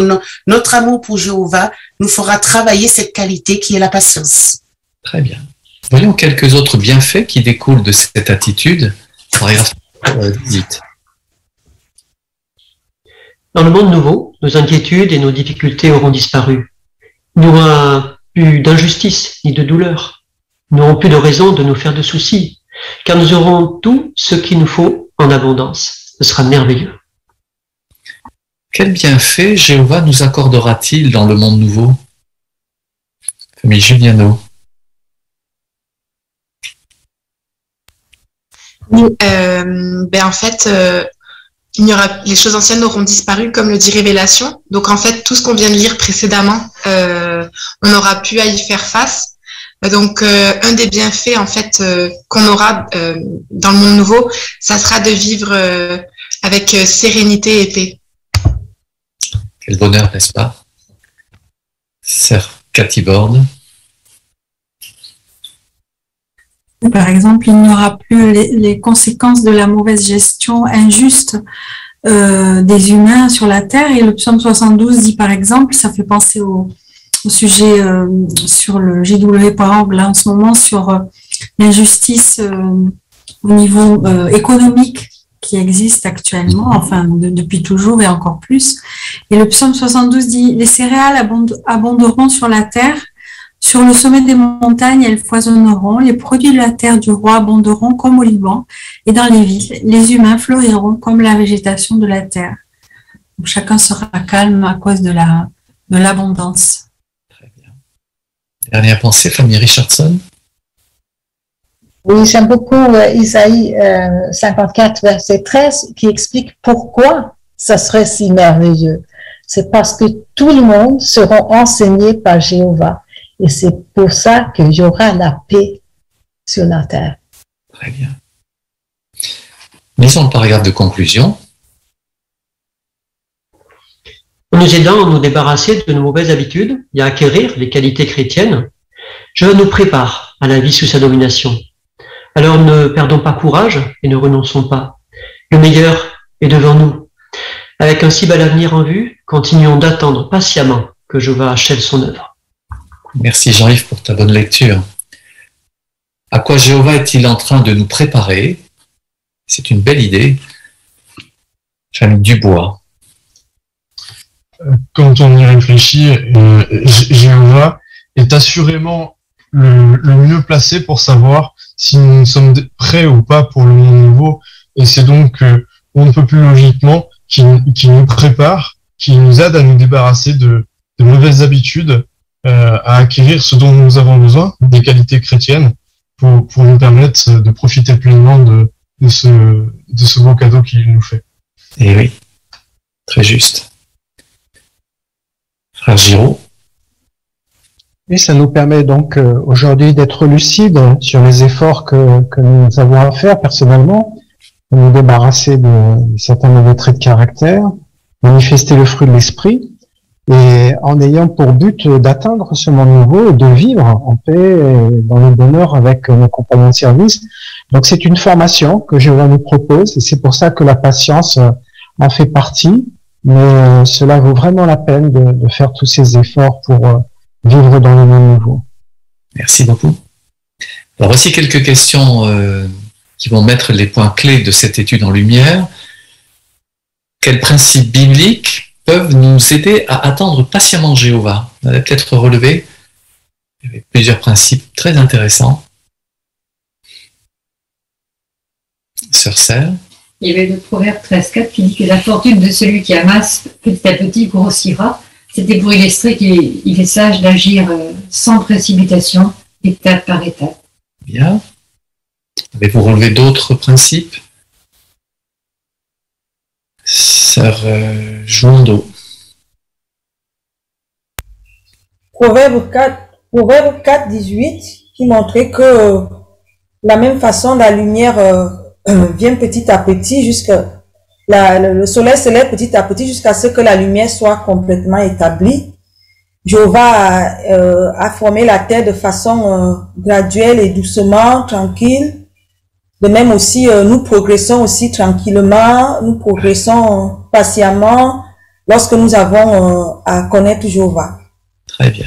notre amour pour Jéhovah nous fera travailler cette qualité qui est la patience. Très bien. Voyons quelques autres bienfaits qui découlent de cette attitude. Paragraphe 18. Dans le monde nouveau, nos inquiétudes et nos difficultés auront disparu. Il n'y aura plus d'injustice ni de douleur. Nous n'aurons plus de raison de nous faire de soucis, car nous aurons tout ce qu'il nous faut en abondance. Ce sera merveilleux. Quel bienfait Jéhovah nous accordera-t-il dans le monde nouveau? Famille Juliano. En fait, les choses anciennes auront disparu, comme le dit Révélation. Donc en fait, tout ce qu'on vient de lire précédemment, on n'aura plus à y faire face. Donc un des bienfaits en fait qu'on aura dans le monde nouveau, ça sera de vivre avec sérénité et paix. Quel bonheur, n'est-ce pas? Sœur Cathy Borde. Par exemple, il n'y aura plus les conséquences de la mauvaise gestion injuste des humains sur la terre. Et le psaume 72 dit par exemple, ça fait penser au sujet sur le JW.org là en ce moment, sur l'injustice au niveau économique qui existe actuellement, enfin depuis toujours et encore plus. Et le psaume 72 dit, les céréales abonderont sur la terre. Sur le sommet des montagnes, elles foisonneront, les produits de la terre du roi abonderont comme au Liban, et dans les villes, les humains fleuriront comme la végétation de la terre. Donc, chacun sera calme à cause de l'abondance. Très bien. Dernière pensée, famille Richardson. Oui, j'aime beaucoup Isaïe 54, verset 13, qui explique pourquoi ça serait si merveilleux. C'est parce que tout le monde sera enseigné par Jéhovah. Et c'est pour ça qu'il y aura la paix sur la terre. Très bien. Lisons le paragraphe de conclusion. En nous aidant à nous débarrasser de nos mauvaises habitudes et à acquérir les qualités chrétiennes, Dieu nous prépare à la vie sous sa domination. Alors ne perdons pas courage et ne renonçons pas. Le meilleur est devant nous. Avec un si bel avenir en vue, continuons d'attendre patiemment que Jéhovah achève son œuvre. Merci Jean-Yves pour ta bonne lecture. À quoi Jéhovah est-il en train de nous préparer? C'est une belle idée. Famille Dubois. Quand on y réfléchit, Jéhovah est assurément le mieux placé pour savoir si nous sommes prêts ou pas pour le monde nouveau. Et c'est donc, on ne peut plus logiquement, qui nous prépare, qui nous aide à nous débarrasser de mauvaises habitudes, à acquérir ce dont nous avons besoin, des qualités chrétiennes, pour nous permettre de profiter pleinement de ce beau cadeau qu'il nous fait. Eh oui, très juste. Frère Giraud. Oui, ça nous permet donc aujourd'hui d'être lucides sur les efforts que nous avons à faire personnellement, pour nous débarrasser de certains mauvais traits de caractère, manifester le fruit de l'esprit, et en ayant pour but d'atteindre ce monde nouveau et de vivre en paix et dans le bonheur avec nos compagnons de service. Donc c'est une formation que Jéhovah nous propose, et c'est pour ça que la patience en fait partie, mais cela vaut vraiment la peine de faire tous ces efforts pour vivre dans le monde nouveau. Merci beaucoup. Alors voici quelques questions qui vont mettre les points clés de cette étude en lumière. Quels principes bibliques peuvent nous aider à attendre patiemment Jéhovah? On a peut-être relevé plusieurs principes très intéressants. Sœur Serre. Il y avait le proverbe 13.4 qui dit que la fortune de celui qui amasse petit à petit grossira. C'était pour illustrer qu'il est sage d'agir sans précipitation, étape par étape. Bien. Avez-vous relevé d'autres principes? Sœur Jouando. Proverbe 4, 18, qui montrait que la même façon, la lumière vient petit à petit jusqu'à le soleil se lève petit à petit jusqu'à ce que la lumière soit complètement établie. Jéhovah a formé la terre de façon graduelle et doucement, tranquille. De même aussi, nous progressons aussi tranquillement, nous progressons patiemment lorsque nous avons à connaître Jéhovah. Très bien.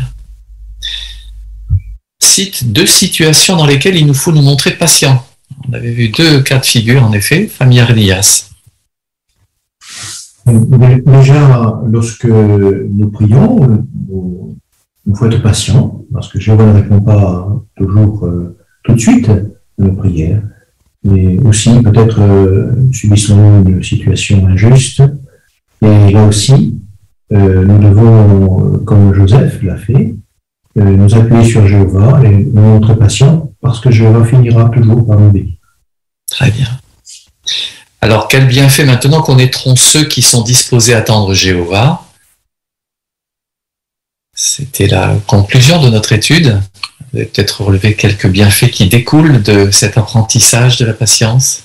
Cite 2 situations dans lesquelles il nous faut nous montrer patients. On avait vu 2 cas de figure, en effet, famille Arnias. Déjà, lorsque nous prions, il faut être patient, parce que Jéhovah ne répond pas toujours tout de suite à nos prières. Mais aussi, peut-être, subissons une situation injuste. Et là aussi, nous devons, comme Joseph l'a fait, nous appuyer sur Jéhovah et nous montrer patients, parce que Jéhovah finira toujours par nous bénir. Très bien. Alors, quel bienfait maintenant connaîtront ceux qui sont disposés à attendre Jéhovah? C'était la conclusion de notre étude. Vous avez peut-être relevé quelques bienfaits qui découlent de cet apprentissage de la patience.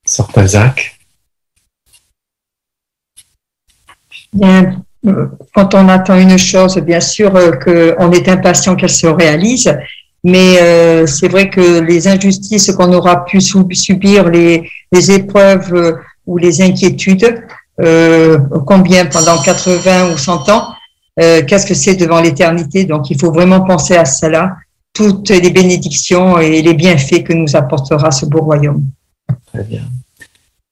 Sœur Palzac. Bien, quand on attend une chose, bien sûr qu'on est impatient qu'elle se réalise, mais c'est vrai que les injustices qu'on aura pu subir, les épreuves ou les inquiétudes, combien pendant 80 ou 100 ans, qu'est-ce que c'est devant l'éternité? Donc il faut vraiment penser à cela, toutes les bénédictions et les bienfaits que nous apportera ce beau royaume. Très bien.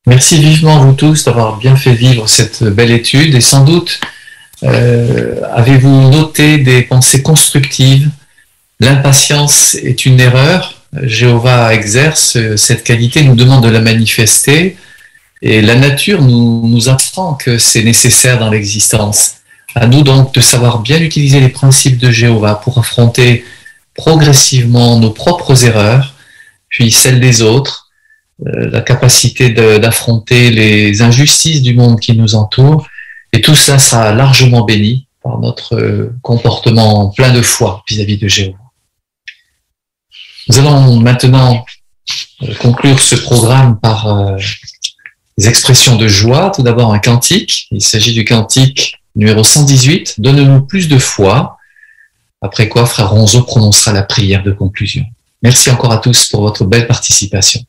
Merci vivement vous tous d'avoir bien fait vivre cette belle étude, et sans doute avez-vous noté des pensées constructives. L'impatience est une erreur. Jéhovah exerce cette qualité, nous demande de la manifester, et la nature nous apprend que c'est nécessaire dans l'existence. À nous donc de savoir bien utiliser les principes de Jéhovah pour affronter progressivement nos propres erreurs, puis celles des autres, la capacité d'affronter les injustices du monde qui nous entoure, et tout ça sera largement béni par notre comportement plein de foi vis-à-vis de Jéhovah. Nous allons maintenant conclure ce programme par des expressions de joie. Tout d'abord un cantique. Il s'agit du cantique numéro 118, « Donne-nous plus de foi », après quoi Frère Ronzo prononcera la prière de conclusion. Merci encore à tous pour votre belle participation.